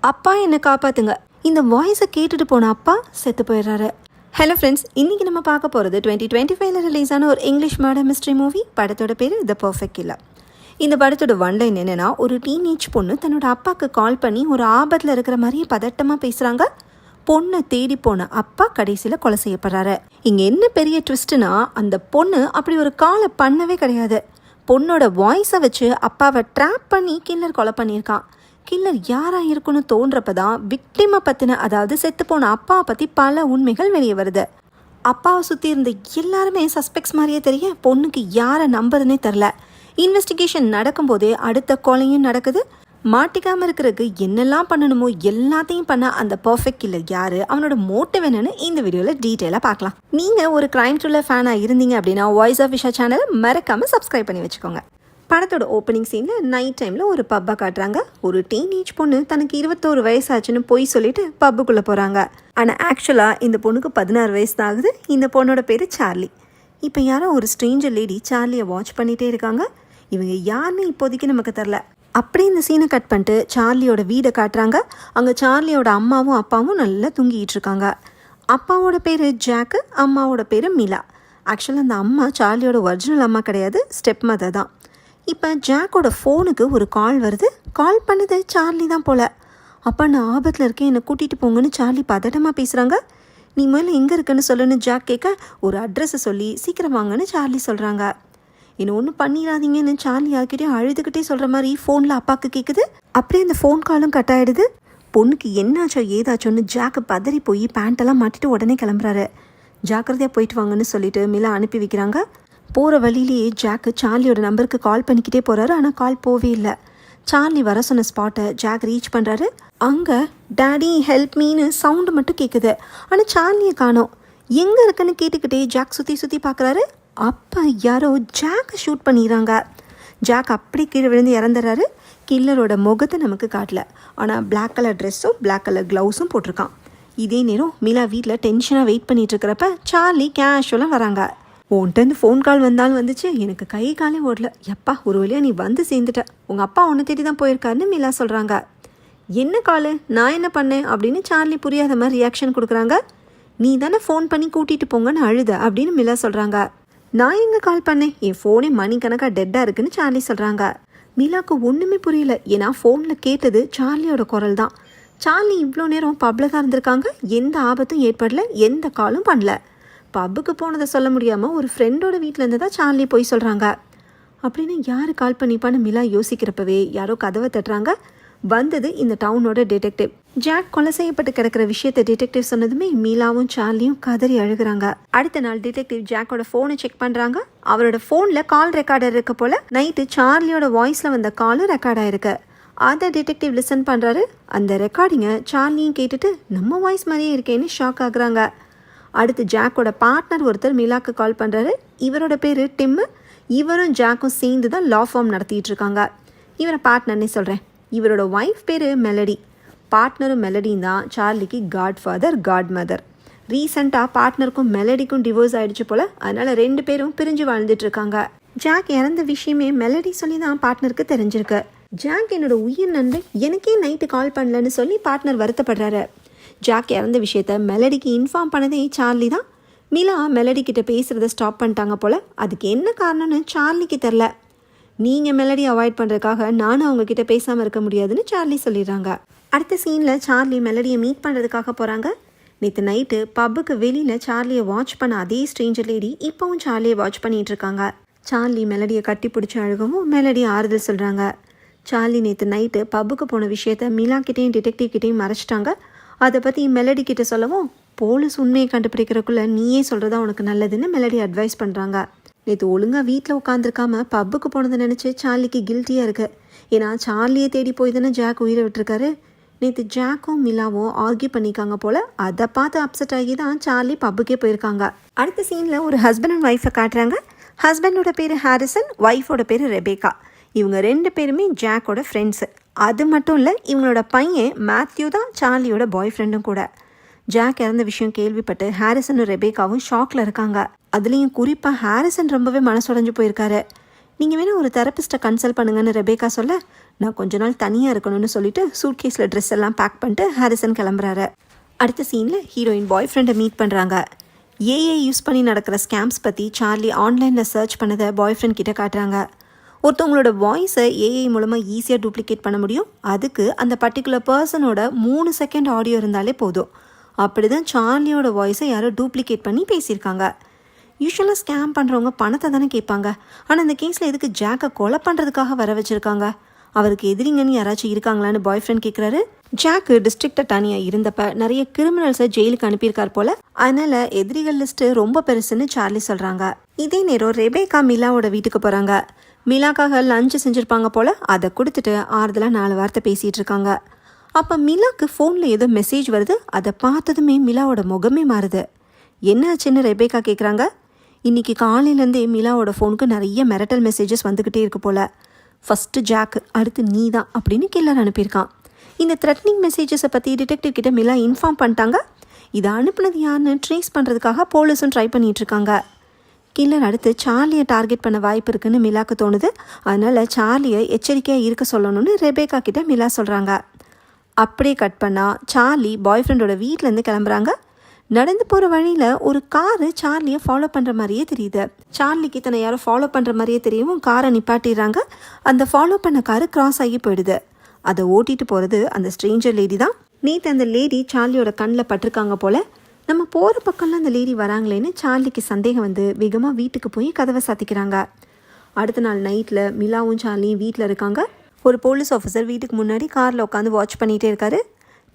அப்பா என்னை காப்பாற்றுங்க. இந்த வாய்ஸை கேட்டுட்டு போன அப்பா செத்து போயிடுறாரு. ஹலோ ஃப்ரெண்ட்ஸ், இன்றைக்கி நம்ம பார்க்க போகிறது 2025 ரிலீஸ் ஆன ஒரு இங்கிலீஷ் மர்டர் மிஸ்ட்ரி மூவி. படத்தோட பேர் த பர்ஃபெக்ட் கில்லர். இந்த படத்தோட ஒன்லைன் என்னென்னா, ஒரு டீனேஜ் பொண்ணு தன்னோட அப்பாவுக்கு கால் பண்ணி ஒரு ஆபத்தில் இருக்கிற மாதிரியே பதட்டமாக பேசுகிறாங்க. பொண்ணை தேடி போன அப்பா கடைசியில் கொலை செய்யப்படுறாரு. இங்கே என்ன பெரிய ட்விஸ்ட்னா, அந்த பொண்ணு அப்படி ஒரு காலை பண்ணவே கிடையாது. பொண்ணோட வாய்ஸை வச்சு அப்பாவை ட்ராப் பண்ணி கில்லர் கொலை பண்ணியிருக்கான். கில்லர் யாராக இருக்குன்னு தோன்றப்ப தான் விக்டிமை பற்றின, அதாவது செத்து போன அப்பாவை பற்றி பல உண்மைகள் வெளியே வருது. அப்பாவை சுற்றி இருந்த எல்லாருமே சஸ்பெக்ட்ஸ் மாதிரியே தெரிய பொண்ணுக்கு யாரை நம்புறதுனே தெரில. இன்வெஸ்டிகேஷன் நடக்கும்போதே அடுத்த கொலையும் நடக்குது. மாட்டிக்காமல் இருக்கிறதுக்கு என்னெல்லாம் பண்ணணுமோ எல்லாத்தையும் பண்ண அந்த பர்ஃபெக்ட் கில்லர் யார், அவனோட மோட்டிவ் என்னன்னு இந்த வீடியோவில் டீட்டெயிலாக பார்க்கலாம். நீங்கள் ஒரு கிரைம் த்ரில்லர் ஃபேனாக இருந்தீங்க அப்படின்னா வாய்ஸ் ஆஃப் விஷா சேனலை மறக்காமல் சப்ஸ்கிரைப் பண்ணி வச்சுக்கோங்க. படத்தோட ஓப்பனிங் சீனில் நைட் டைமில் ஒரு பப்பை காட்டுறாங்க. ஒரு டீனேஜ் பொண்ணு தனக்கு 21 வயசாச்சுன்னு போய் சொல்லிட்டு பப்புக்குள்ளே போகிறாங்க. ஆனால் ஆக்சுவலாக இந்த பொண்ணுக்கு 16 வயசு தான் ஆகுது. இந்த பொண்ணோட பேர் சார்லி. இப்போ யாரோ ஒரு ஸ்ட்ரேஞ்சர் லேடி சார்லியை வாட்ச் பண்ணிகிட்டே இருக்காங்க. இவங்க யாருன்னு இப்போதைக்கு நமக்கு தெரில. அப்படியே இந்த சீனை கட் பண்ணிட்டு சார்லியோட வீடை காட்டுறாங்க. அங்கே சார்லியோட அம்மாவும் அப்பாவும் நல்லா தூங்கிட்டு இருக்காங்க. அப்பாவோட பேர் ஜாக்கு, அம்மாவோட பேர் மிலா. ஆக்சுவலாக அந்த அம்மா சார்லியோட ஒரிஜினல் அம்மா கிடையாது, ஸ்டெப் மதர் தான். இப்போ ஜாக்கோட ஃபோனுக்கு ஒரு கால் வருது. கால் பண்ணது சார்லி தான் போல். அப்பா, நான் ஆபத்தில் இருக்கேன், என்னை கூட்டிகிட்டு போங்கன்னு சார்லி பதட்டமாக பேசுகிறாங்க. நீ முதல்ல எங்கே இருக்குன்னு சொல்லுன்னு ஜாக் கேட்க ஒரு அட்ரஸை சொல்லி சீக்கிரம் வாங்கன்னு சார்லி சொல்கிறாங்க. என்ன ஒன்றும் பண்ணிடாதீங்கன்னு சார்லி யார்கிட்டையும் அழுதுகிட்டே சொல்கிற மாதிரி ஃபோனில் அப்பாவுக்கு கேட்குது. அப்படியே அந்த ஃபோன் காலும் கட் ஆகிடுது. பொண்ணுக்கு என்னாச்சோ ஏதாச்சோன்னு ஜாக்கு பதறி போய் பேண்ட்டெல்லாம் மாட்டிட்டு உடனே கிளம்புறாரு. ஜாக்கிரதையாக போயிட்டு வாங்கன்னு சொல்லிட்டு மிலா அனுப்பி வைக்கிறாங்க. போகிற வழியிலேயே ஜாக்கு சார்லியோட நம்பருக்கு கால் பண்ணிக்கிட்டே போகிறாரு. ஆனால் கால் போவே இல்லை. சார்லி வர சொன்ன ஸ்பாட்டை ஜாக் ரீச் பண்ணுறாரு. அங்கே டேடி ஹெல்ப் மீன்னு சவுண்டு மட்டும் கேட்குது. ஆனால் சார்லியை காணோம். எங்கே இருக்குன்னு கேட்டுக்கிட்டே ஜாக் சுற்றி சுற்றி பார்க்குறாரு. அப்போ யாரோ ஜாக்கை ஷூட் பண்ணிடுறாங்க. ஜாக் அப்படி கீழே விழுந்து இறந்துடுறாரு. கில்லரோட முகத்தை நமக்கு காட்டல. ஆனால் பிளாக் கலர் ட்ரெஸ்ஸும் பிளாக் கலர் க்ளவுஸும் போட்டிருக்கான். இதே நேரம் மிலா வீட்டில் டென்ஷனாக வெயிட் பண்ணிட்டு இருக்கிறப்ப சார்லி கேஷுவலாக வராங்க. உன்கிட்ட ஃபோன் கால் வந்தாலும் வந்துச்சு, எனக்கு கை காலே ஓடல. எப்பா, ஒரு வழியாக நீ வந்து சேர்ந்துட்ட. உங்கள் அப்பா உன்னை தேடி தான் போயிருக்காருன்னு மிலா சொல்கிறாங்க. என்ன காலு, நான் என்ன பண்ணேன் அப்படின்னு சார்லி புரியாத மாதிரி ரியாக்ஷன் கொடுக்குறாங்க. நீ தானே ஃபோன் பண்ணி கூட்டிகிட்டு போங்கன்னு அழுத அப்படின்னு மிலா சொல்கிறாங்க. நான் எங்கே கால் பண்ணேன், என் ஃபோனே மணிக்கணக்காக டெட்டாக இருக்குன்னு சார்லி சொல்கிறாங்க. மிலாவுக்கு ஒன்றுமே புரியல. ஏன்னா ஃபோனில் கேட்டது சார்லியோட குரல் தான். சார்லி இவ்வளோ நேரம் பப்பில் தான் இருந்திருக்காங்க. எந்த ஆபத்தும் ஏற்படல, எந்த காலும் பண்ணல. பப்புக்கு போனதை சொல்ல முடியாமல் ஒரு ஃப்ரெண்டோட வீட்டில் இருந்து தான் சார்லி போய் சொல்கிறாங்க. அப்படின்னு யார் கால் பண்ணிப்பான்னு மிலா யோசிக்கிறப்பவே யாரோ கதவை தட்டுறாங்க. வந்தது இந்த டவுனோட டிடெக்டிவ். ஜாக் கொலை செய்யப்பட்டு கிடக்கிற விஷயத்தை டிடெக்டிவ் சொன்னதுமே மீலாவும் சார்லியும் கதறி அழுகிறாங்க. அடுத்த நாள் டிடெக்டிவ் ஜாக்கோட ஃபோனை செக் பண்ணுறாங்க. அவரோட ஃபோனில் கால் ரெக்கார்டர் இருக்க போல். நைட்டு சார்லியோட வாய்ஸில் வந்த காலும் ரெக்கார்ட் ஆயிருக்கு. அதை டிடெக்டிவ் லிசன் பண்ணுறாரு. அந்த ரெக்கார்டிங்கை சார்லியும் கேட்டுட்டு நம்ம வாய்ஸ் மாதிரியே இருக்கேன்னு ஷாக் ஆகுறாங்க. அடுத்து ஜாக்கோட பார்ட்னர் ஒருத்தர் மிலாக்கு கால் பண்ணுறாரு. இவரோட பேர் டிம்மு. இவரும் ஜாக்கும் சேர்ந்து தான் லா ஃபார்ம் நடத்திட்டு இருக்காங்க. இவரை பார்ட்னர்னே சொல்கிறேன். இவரோட ஒய்ஃப் பேர் மெலடி. பார்ட்னரும் மெலடியும் தான் சார்லிக்கு காட் ஃபாதர், காட் மதர். ரீசெண்டாக பார்ட்னருக்கும் மெலடிக்கும் டிவோர்ஸ் ஆகிடுச்சு போல். அதனால் 2 பேரும் பிரிஞ்சு வாழ்ந்துட்டு இருக்காங்க. ஜாக் இறந்த விஷயமே மெலடி சொல்லி தான் பார்ட்னருக்கு தெரிஞ்சிருக்கு. ஜாக் என்னோட உயிர் நண்பன், எனக்கே நைட்டு கால் பண்ணலன்னு சொல்லி பார்ட்னர் வருத்தப்படுறாரு. ஜாக் இறந்த விஷயத்த மெலடிக்கு இன்ஃபார்ம் பண்ணதே சார்லி தான். மிலா மெலடி கிட்ட பேசுகிறத ஸ்டாப் பண்ணிட்டாங்க போல். அதுக்கு என்ன காரணம்னு சார்லிக்கு தெரில. நீங்கள் மெலடி அவாய்ட் பண்ணுறதுக்காக நானும் அவங்கக்கிட்ட பேசாமல் இருக்க முடியாதுன்னு சார்லி சொல்லிடுறாங்க. அடுத்த சீனில் சார்லி மெலடியை மீட் பண்ணுறதுக்காக போகிறாங்க. நேற்று நைட்டு பப்புக்கு வெளியில் சார்லியை வாட்ச் பண்ண அதே ஸ்ட்ரேஞ்சர் லேடி இப்போவும் சார்லியை வாட்ச் பண்ணிகிட்டு இருக்காங்க. சார்லி மெலடியை கட்டி பிடிச்சி அழுகவும் மெலடி ஆறுதல் சொல்கிறாங்க. சார்லி நேற்று நைட்டு பப்புக்கு போன விஷயத்த மிலா கிட்டேயும் டிடெக்டிவ் கிட்டேயும் மறைச்சிட்டாங்க. அதை பற்றி மெலடி கிட்ட சொல்லவும், போலீஸ் உண்மையை கண்டுபிடிக்கிறக்குள்ளே நீயே சொல்கிறதா உனக்கு நல்லதுன்னு மெலடி அட்வைஸ் பண்ணுறாங்க. நேற்று ஒழுங்காக வீட்டில் உட்காந்துருக்காம பப்புக்கு போனதை நினச்சி சார்லிக்கு கில்ட்டியாக இருக்குது. ஏன்னா சார்லியை தேடி போய் தானே ஜாக் உயிரை விட்டுருக்காரு. நேற்று ஜாக்கும் மிலாவும் ஆர்கியூ பண்ணிக்காங்க போல். அதை பார்த்து அப்செட் ஆகி தான் சார்லி பப்புக்கே போயிருக்காங்க. அடுத்த சீனில் ஒரு ஹஸ்பண்ட் அண்ட் ஒய்ஃபை காட்டுறாங்க. ஹஸ்பண்டோட பேர் ஹாரிசன், ஒய்ஃபோட பேர் ரெபேக்கா. இவங்க 2 பேருமே ஜாக்கோட ஃப்ரெண்ட்ஸு. அது மட்டும் இல்லை, இவங்களோட பையன் மேத்யூ தான் சார்லியோட பாய் ஃப்ரெண்டும் கூட. ஜாக் இறந்த விஷயம் கேள்விப்பட்டு ஹாரிசனும் ரெபேக்காவும் ஷாக்கில் இருக்காங்க. அதுலேயும் குறிப்பாக ஹாரிசன் ரொம்பவே மனசுடைஞ்சு போயிருக்காரு. நீங்கள் வேணால் ஒரு தெரப்பிஸ்ட்டை கன்சல்ட் பண்ணுங்கன்னு ரெபேக்கா சொல்ல, நான் கொஞ்ச நாள் தனியாக இருக்கணும்னு சொல்லிட்டு சூட்கேஸில் ட்ரெஸ் எல்லாம் பேக் பண்ணிட்டு ஹாரிசன் கிளம்புறாரு. அடுத்த சீனில் ஹீரோயின் பாய் ஃப்ரெண்டை மீட் பண்ணுறாங்க. ஏஐ யூஸ் பண்ணி நடக்கிற ஸ்கேம்ஸ் பற்றி சார்லி ஆன்லைனில் சர்ச் பண்ணதை பாய் ஃப்ரெண்ட் கிட்ட காட்டுறாங்க. ஒருத்தவங்களோட வாய்ஸை ஏஐ மூலமாக ஈஸியாக டூப்ளிகேட் பண்ண முடியும். அதுக்கு அந்த பர்டிகுலர் பர்சனோட 3 செகண்ட் ஆடியோ இருந்தாலே போதும். அப்படி தான் சார்லியோட வாய்ஸை யாரோ டூப்ளிகேட் பண்ணி பேசியிருக்காங்க. யூஸ்வலாக ஸ்கேம் பண்ணுறவங்க பணத்தை தானே கேட்பாங்க. ஆனால் இந்த கேஸில் எதுக்கு ஜாக்கை கொலை பண்ணுறதுக்காக வர வச்சுருக்காங்க? அவருக்கு எதிரிங்கன்னு யாராச்சும் இருக்காங்களான்னு பாய் ஃப்ரெண்ட் கேட்குறாரு. ஜாக்கு டிஸ்ட்ரிக்ட் அட்டானியாக இருந்தப்ப நிறைய கிரிமினல்ஸை ஜெயிலுக்கு அனுப்பியிருக்கார் போல. அதனால எதிரிகள் லிஸ்ட்டு ரொம்ப பெருசுன்னு சார்லி சொல்கிறாங்க. இதே நேரம் ரெபேக்கா மிலாவோட வீட்டுக்கு போகிறாங்க. மிலாக்காக லஞ்சு செஞ்சுருப்பாங்க போல். அதை கொடுத்துட்டு ஆறுதலாக 4 வார்த்தை பேசிகிட்டு இருக்காங்க. அப்போ மிலாக்கு ஃபோனில் ஏதோ மெசேஜ் வருது. அதை பார்த்ததுமே மிலாவோட முகமே மாறுது. என்ன ஆச்சுன்னு ரெபேக்கா கேட்குறாங்க. இன்றைக்கி காலையிலேருந்தே மிலாவோட ஃபோனுக்கு நிறைய மிரட்டல் மெசேஜஸ் வந்துக்கிட்டே இருக்கு போல். ஃபஸ்ட்டு ஜாக்கு, அடுத்து நீ தான் அப்படின்னு கில்லர் அனுப்பியிருக்கான். இந்த த்ரெட்னிங் மெசேஜஸை பற்றி டிடெக்டிவ் கிட்ட மிலா இன்ஃபார்ம் பண்ணிட்டாங்க. இதை அனுப்புனது யாருன்னு ட்ரேஸ் பண்ணுறதுக்காக போலீஸும் ட்ரை பண்ணிகிட்ருக்காங்க. கில்லர் அடுத்து சார்லியை டார்கெட் பண்ண வாய்ப்பு இருக்குன்னு மிலாக்கு தோணுது. அதனால் சார்லியை எச்சரிக்கையாக இருக்க சொல்லணும்னு ரெபேக்கா கிட்ட மிலா சொல்கிறாங்க. அப்படியே கட் பண்ணால் சார்லி பாய் ஃப்ரெண்டோட வீட்டிலேருந்து கிளம்புறாங்க. நடந்து போகிற வழியில் ஒரு காரு சார்லியை ஃபாலோ பண்ணுற மாதிரியே தெரியுது. சார்லிக்கு தன்னை யாரும் ஃபாலோ பண்ணுற மாதிரியே தெரியவும் காரை நிப்பாட்டிடுறாங்க. அந்த ஃபாலோ பண்ண காரு கிராஸ் ஆகி போயிடுது. அதை ஓட்டிகிட்டு போகிறது அந்த ஸ்ட்ரேஞ்சர் லேடி தான். நேற்று அந்த லேடி சார்லியோட கண்ணில் பட்டிருக்காங்க போல். நம்ம போகிற பக்கம்லாம் அந்த லேடி வராங்களேன்னு சார்லிக்கு சந்தேகம் வந்து வேகமாக வீட்டுக்கு போய் கதவை சாத்திக்கிறாங்க. அடுத்த நாள் நைட்டில் மிலாவும் சார்லியும் வீட்டில் இருக்காங்க. ஒரு போலீஸ் ஆஃபீஸர் வீட்டுக்கு முன்னாடி காரில் உட்காந்து வாட்ச் பண்ணிகிட்டே இருக்காரு.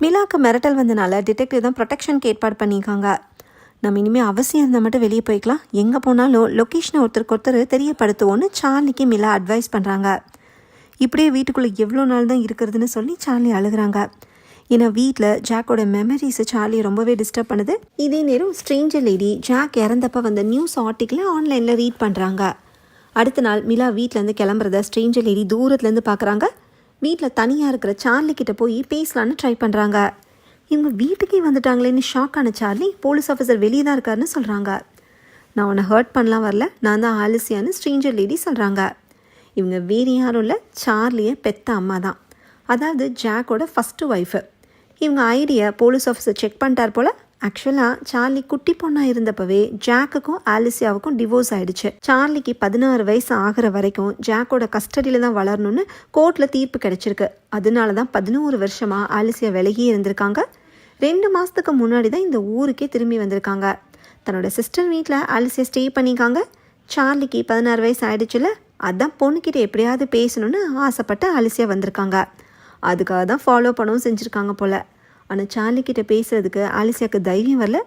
மிலாக்கு மிரட்டல் வந்தனால டிடெக்டிவ் தான் ப்ரொடெக்ஷனுக்கு ஏற்பாடு பண்ணியிருக்காங்க. நம்ம இனிமேல் அவசியம் இருந்தால் மட்டும் வெளியே போய்க்கலாம், எங்கே போனாலும் லொக்கேஷனை ஒருத்தருக்கு தெரியப்படுத்துவோன்னு சார்லிக்கு மிலா அட்வைஸ் பண்ணுறாங்க. இப்படியே வீட்டுக்குள்ளே எவ்வளோ நாள் தான் இருக்கிறதுன்னு சொல்லி சார்லி அழுகிறாங்க. ஏன்னா வீட்டில் ஜாக்கோட மெமரிஸை சார்லி ரொம்பவே டிஸ்டர்ப் பண்ணுது. இதே நேரம் ஸ்ட்ரேஞ்சர் லேடி ஜாக் இறந்தப்போ வந்த நியூஸ் ஆர்டிக்கிளை ஆன்லைனில் ரீட் பண்ணுறாங்க. அடுத்த நாள் மிலா வீட்டிலேருந்து கிளம்புறத ஸ்ட்ரேஞ்சர் லேடி தூரத்துலேருந்து பார்க்குறாங்க. வீட்டில் தனியாக இருக்கிற சார்லி கிட்ட போய் பேசலான்னு ட்ரை பண்ணுறாங்க. இவங்க வீட்டுக்கே வந்துட்டாங்களேன்னு ஷாக் ஆன சார்லி போலீஸ் ஆஃபீஸர் வெளியே தான் இருக்காருன்னு சொல்கிறாங்க. நான் உன்னை ஹர்ட் பண்ணலாம் வரல, நான் தான் ஆலிசியான்னு ஸ்ட்ரேஞ்சர் லேடி சொல்கிறாங்க. இவங்க வேறு யாரும் இல்லை, சார்லியை பெத்த அம்மா தான். அதாவது ஜாக்கோட ஃபஸ்ட்டு ஒய்ஃபு. இவங்க ஐடியை போலீஸ் ஆஃபீஸர் செக் பண்ணிட்டார் போல். ஆக்சுவலாக சார்லி குட்டி பொண்ணாக இருந்தப்பவே ஜாக்குக்கும் ஆலிசியாவுக்கும் டிவோர்ஸ் ஆகிடுச்சு. சார்லிக்கு 16 வயசு ஆகிற வரைக்கும் ஜாக்கோட கஸ்டடியில் தான் வளரணும்னு கோர்ட்டில் தீர்ப்பு கிடைச்சிருக்கு. அதனால தான் 11 வருஷமாக ஆலிசியா விலகியே இருந்திருக்காங்க. 2 மாதத்துக்கு முன்னாடி தான் இந்த ஊருக்கே திரும்பி வந்திருக்காங்க. தன்னோட சிஸ்டர் வீட்டில் ஆலிசியா ஸ்டே பண்ணிக்காங்க. சார்லிக்கு 16 வயசு ஆகிடுச்சுல, அதான் பொண்ணுக்கிட்ட எப்படியாவது பேசணும்னு ஆசைப்பட்டு ஆலிசியா வந்திருக்காங்க. அதுக்காக தான் ஃபாலோ பண்ணவும் செஞ்சுருக்காங்க போல். ஆனால் சார்லிக்கிட்ட பேசுகிறதுக்கு ஆலிசியாவுக்கு தைரியம் வரல.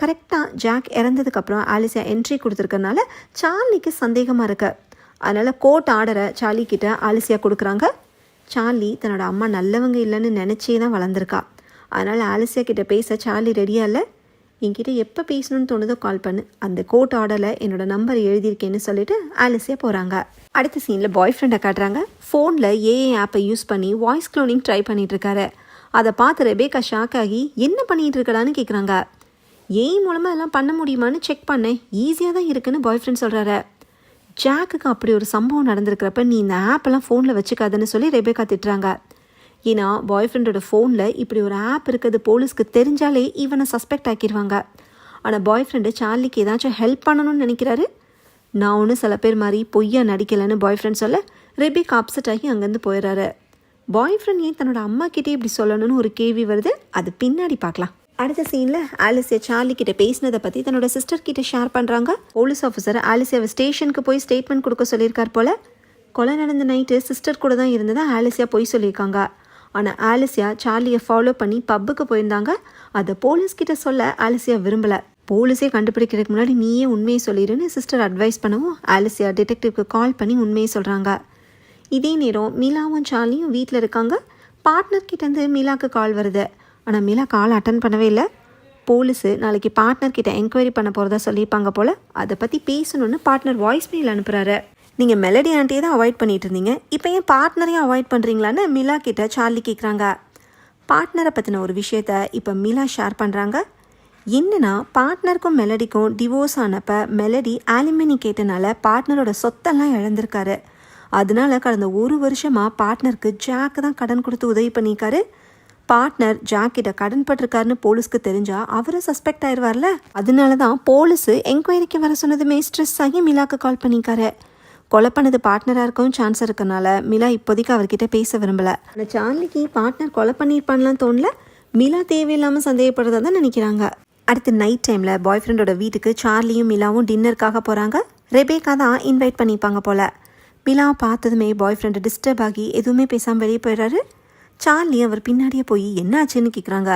கரெக்டாக ஜாக் இறந்ததுக்கப்புறம் ஆலிசியா என்ட்ரி கொடுத்துருக்கனால சார்லிக்கு சந்தேகமாக இருக்கு. அதனால் கோர்ட் ஆர்டரை சார்லிக்கிட்ட ஆலிசியா கொடுக்குறாங்க. சார்லி தன்னோட அம்மா நல்லவங்க இல்லைன்னு நினச்சே தான் வளர்ந்துருக்கா. அதனால் ஆலிசியா கிட்ட பேச சார்லி ரெடியாக இல்லை. என்கிட்ட எப்போ பேசணும்னு தோணுதோ கால் பண்ணு, அந்த கோர்ட் ஆர்டரில் என்னோடய நம்பர் எழுதியிருக்கேன்னு சொல்லிட்டு ஆலிசியா போகிறாங்க. அடுத்த சீனில் பாய் ஃப்ரெண்டை காட்டுறாங்க. ஃபோனில் ஏஐ ஆப்பை யூஸ் பண்ணி வாய்ஸ் க்ளோனிங் ட்ரை பண்ணிகிட்ருக்காரு. அதை பார்த்து ரெபேக்கா ஷாக் ஆகி என்ன பண்ணிகிட்டு இருக்கடான்னு கேட்குறாங்க. ஏஐ மூலமாக எல்லாம் பண்ண முடியுமான்னு செக் பண்ணேன், ஈஸியாக தான் இருக்குன்னு பாய் ஃப்ரெண்ட் சொல்கிறாரு. ஜாக்குக்கு அப்படி ஒரு சம்பவம் நடந்திருக்கிறப்ப நீ இந்த ஆப்பெல்லாம் ஃபோனில் வச்சுக்காதுன்னு சொல்லி ரெபேக்கா திட்டுறாங்க. ஏன்னா பாய் ஃப்ரெண்டோட ஃபோனில் இப்படி ஒரு ஆப் இருக்குது போலீஸ்க்கு தெரிஞ்சாலே இவனை சஸ்பெக்ட் ஆக்கிடுவாங்க. ஆனால் பாய் ஃப்ரெண்டு சார்லிக்கு ஏதாச்சும் ஹெல்ப் பண்ணணும்னு நினைக்கிறாரு. நான் ஒன்று சில பேர் மாதிரி பொய்யா நடிக்கலைன்னு பாய் ஃப்ரெண்ட் சொல்ல ரெபேக்கா அப்செட் ஆகி அங்கேருந்து போயிடுறாரு. பாய் ஃப்ரெண்ட் ஏன் தன்னோட அம்மா கிட்டே இப்படி சொல்லணும்னு ஒரு கேள்வி வருது. அது பின்னாடி பார்க்கலாம். அடுத்த சீனில் ஆலிசியா சார்லி கிட்ட பேசினதை பற்றி தன்னோட சிஸ்டர் கிட்ட ஷேர் பண்ணுறாங்க. போலீஸ் ஆஃபீஸர் ஆலிசியாவை ஸ்டேஷனுக்கு போய் ஸ்டேட்மெண்ட் கொடுக்க சொல்லியிருக்கார் போல். கொலை நடந்த நைட்டு சிஸ்டர் கூட தான் இருந்ததை ஆலிசியா போய் சொல்லியிருக்காங்க. ஆனால் ஆலிசியா சார்லியை ஃபாலோ பண்ணி பப்புக்கு போயிருந்தாங்க. அதை போலீஸ்கிட்ட சொல்ல ஆலிசியா விரும்பலை. போலீஸே கண்டுபிடிக்கிறதுக்கு முன்னாடி நீயே உண்மையை சொல்லிடுன்னு சிஸ்டர் அட்வைஸ் பண்ணவும் ஆலிசியா டிடெக்டிவ்க்கு கால் பண்ணி உண்மையை சொல்கிறாங்க. இதே நேரம் மிலாவும் சார்லியும் வீட்டில் இருக்காங்க. பார்ட்னர்கிட்டேருந்து மிலாக்கு கால் வருது. ஆனால் மிலா கால் அட்டன் பண்ணவே இல்லை. போலீஸு நாளைக்கு பார்ட்னர்கிட்ட என்கொயரி பண்ண போகிறதா சொல்லியிருப்பாங்க போல். அதை பற்றி பேசணுன்னு பார்ட்னர் வாய்ஸ் மெயில் அனுப்புகிறாரு. நீங்கள் மெலடி ஆண்டியை தான் அவாய்ட் பண்ணிட்டு இருந்தீங்க, இப்போ ஏன் பார்ட்னரையும் அவாய்ட் பண்ணுறீங்களான்னு மிலா கிட்ட சார்லி கேட்குறாங்க. பார்ட்னரை பற்றின ஒரு விஷயத்த இப்போ மிலா ஷேர் பண்ணுறாங்க. என்னன்னா பார்ட்னருக்கும் மெலடிக்கும் டிவோர்ஸ் ஆனப்போ மெலடி ஆலிமனி கேட்டனால பார்ட்னரோட சொத்தெல்லாம் இழந்திருக்காரு. அதனால கடந்த 1 வருஷமாக பார்ட்னருக்கு ஜாக்கு தான் கடன் கொடுத்து உதவி பண்ணியிருக்காரு. பார்ட்னர் ஜாக்கிட்ட கடன் பட்டிருக்காருன்னு போலீஸ்க்கு தெரிஞ்சா அவரும் சஸ்பெக்ட் ஆயிடுவார்ல. அதனால தான் போலீஸு என்கொயரிக்கு வர சொன்னதுமே ஸ்ட்ரெஸ் ஆகி மிலாக்கு கால் பண்ணியிருக்காரு. கொலை பண்ணது பார்ட்னராக இருக்கவும் சான்ஸ் இருக்கனால மிலா இப்போதைக்கு அவர்கிட்ட பேச விரும்பலை. ஆனால் சார்லிக்கு பார்ட்னர் கொலை பண்ணியிருப்பான்லாம் தோணல. மிலா தேவையில்லாமல் சந்தேகப்படுறதா தான் நினைக்கிறாங்க. அடுத்து நைட் டைமில் பாய் ஃப்ரெண்டோட வீட்டுக்கு சார்லியும் மிலாவும் டின்னருக்காக போகிறாங்க. ரெபேக்கா தான் இன்வைட் பண்ணிப்பாங்க போல். மிலாவை பார்த்ததுமே பாய் ஃப்ரெண்டு டிஸ்டர்ப் ஆகி எதுவுமே பேசாமல் வெளியே போயிடுறாரு. சார்லி அவர் பின்னாடியே போய் என்ன ஆச்சுன்னு கேட்குறாங்க.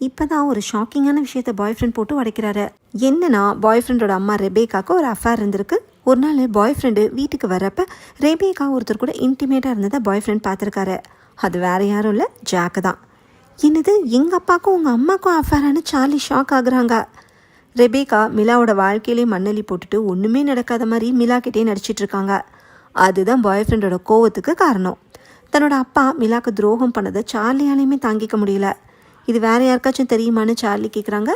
இப்போ தான் ஒரு ஷாக்கிங்கான விஷயத்த பாய் ஃப்ரெண்ட் போட்டு உடைக்கிறாரு. என்னன்னா பாய் ஃப்ரெண்டோட அம்மா ரெபேக்காவுக்கு ஒரு அஃபேர் இருந்திருக்கு. ஒரு நாள் பாய் ஃப்ரெண்டு வீட்டுக்கு வரப்போ ரெபேக்கா ஒருத்தர் கூட இன்டிமேட்டாக இருந்ததை பாய் ஃப்ரெண்ட் பார்த்துருக்காரு. அது வேறு யாரும் இல்லை, ஜாக்கு தான். என்னது, எங்கள் அப்பாவுக்கும் உங்கள் அம்மாவுக்கும் அஃபேரானு சார்லி ஷாக் ஆகுறாங்க. ரெபேக்கா மிலாவோட வாழ்க்கையிலே மண்ணலி போட்டுட்டு ஒன்றுமே நடக்காத மாதிரி மிலாக்கிட்டே நடிச்சிட்டு இருக்காங்க. அதுதான் பாய் ஃப்ரெண்டோட கோவத்துக்கு காரணம். தன்னோட அப்பா மிலாக்கு துரோகம் பண்ணதை சார்லியாலையுமே தாங்கிக்க முடியல. இது வேறு யாருக்காச்சும் தெரியுமான்னு சார்லி கேட்குறாங்க.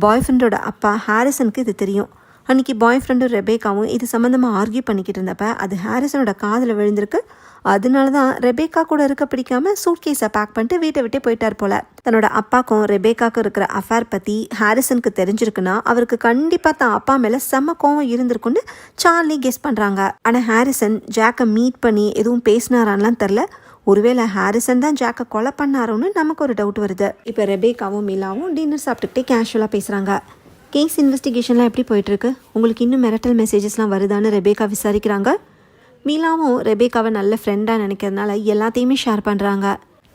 பாய் ஃப்ரெண்டோட அப்பா ஹாரிசனுக்கு இது தெரியும். அன்றைக்கி பாய் ஃப்ரெண்டும் ரெபேக்காவும் இது சம்மந்தமாக ஆர்கியூ பண்ணிக்கிட்டு இருந்தப்ப அது ஹாரிசனோட காதில் விழுந்திருக்கு. அதனால தான் ரெபேக்கா கூட இருக்க பிடிக்காம சூட்கேஸை பேக் பண்ணிட்டு வீட்டை விட்டே போயிட்டார் போல. தன்னோட அப்பாக்கும் ரெபேக்காக்கும் இருக்கிற அஃபேர் பற்றி ஹாரிசனுக்கு தெரிஞ்சிருக்குன்னா அவருக்கு கண்டிப்பாக தான் அப்பா மேலே செம்ம கோவம் இருந்திருக்குன்னு சார்லி கெஸ் பண்ணுறாங்க. ஆனால் ஹாரிசன் ஜாக்கை மீட் பண்ணி எதுவும் பேசினாரான்லாம் தெரில. ஒருவேளை ஹாரிசன் தான் ஜாக்கை கொலை பண்ணாரோன்னு நமக்கு ஒரு டவுட் வருது. இப்போ ரெபேக்காவும் மிலாவும் டின்னர் சாப்பிட்டுக்கிட்டே கேஷுவலாக பேசுகிறாங்க. கேஸ் இன்வெஸ்டிகேஷன்லாம் எப்படி போயிட்டுருக்கு, உங்களுக்கு இன்னும் மிரட்டல் மெசேஜஸ்லாம் வருதான்னு ரெபேக்கா விசாரிக்கிறாங்க. மீலாவும் ரெபேக்காவை நல்ல ஃப்ரெண்டாக நினைக்கிறதுனால எல்லாத்தையுமே ஷேர் பண்ணுறாங்க.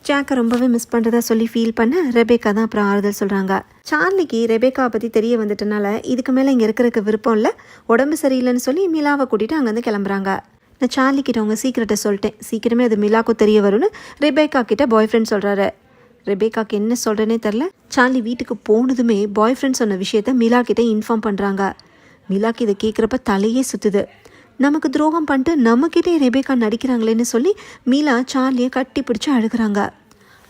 ஜாக்கை ரொம்பவே மிஸ் பண்ணுறதா சொல்லி ஃபீல் பண்ண ரெபேக்கா தான் அப்புறம் ஆறுதல் சொல்கிறாங்க. சார்லிக்கு ரெபேக்காவை பற்றி தெரிய வந்துட்டனால இதுக்கு மேலே இங்கே இருக்கிறதுக்கு விருப்பம் இல்லை, உடம்பு சரியில்லைன்னு சொல்லி மிலாவை கூட்டிகிட்டு அங்கேருந்து கிளம்புறாங்க. நான் சார்லி கிட்ட உங்கள் சீக்கிரட்டை சொல்லிட்டேன், சீக்கிரமே அது மிலாக்கும் தெரிய வரும்னு ரெபேக்கா கிட்ட பாய் ஃப்ரெண்ட் சொல்கிறாரு. ரெபேக்காக்கு என்ன சொல்கிறேனே தெரில. சார்லி வீட்டுக்கு போனதுமே பாய் ஃப்ரெண்ட் சொன்ன விஷயத்த மிலா கிட்டே இன்ஃபார்ம் பண்ணுறாங்க. மிலாக்கு இதை கேட்குறப்ப தலையே சுற்றுது. நமக்கு துரோகம் பண்ணிட்டு நம்மக்கிட்டே ரெபேக்கா நடிக்கிறாங்களேன்னு சொல்லி மீலா சார்லியை கட்டி பிடிச்சி அழுகிறாங்க.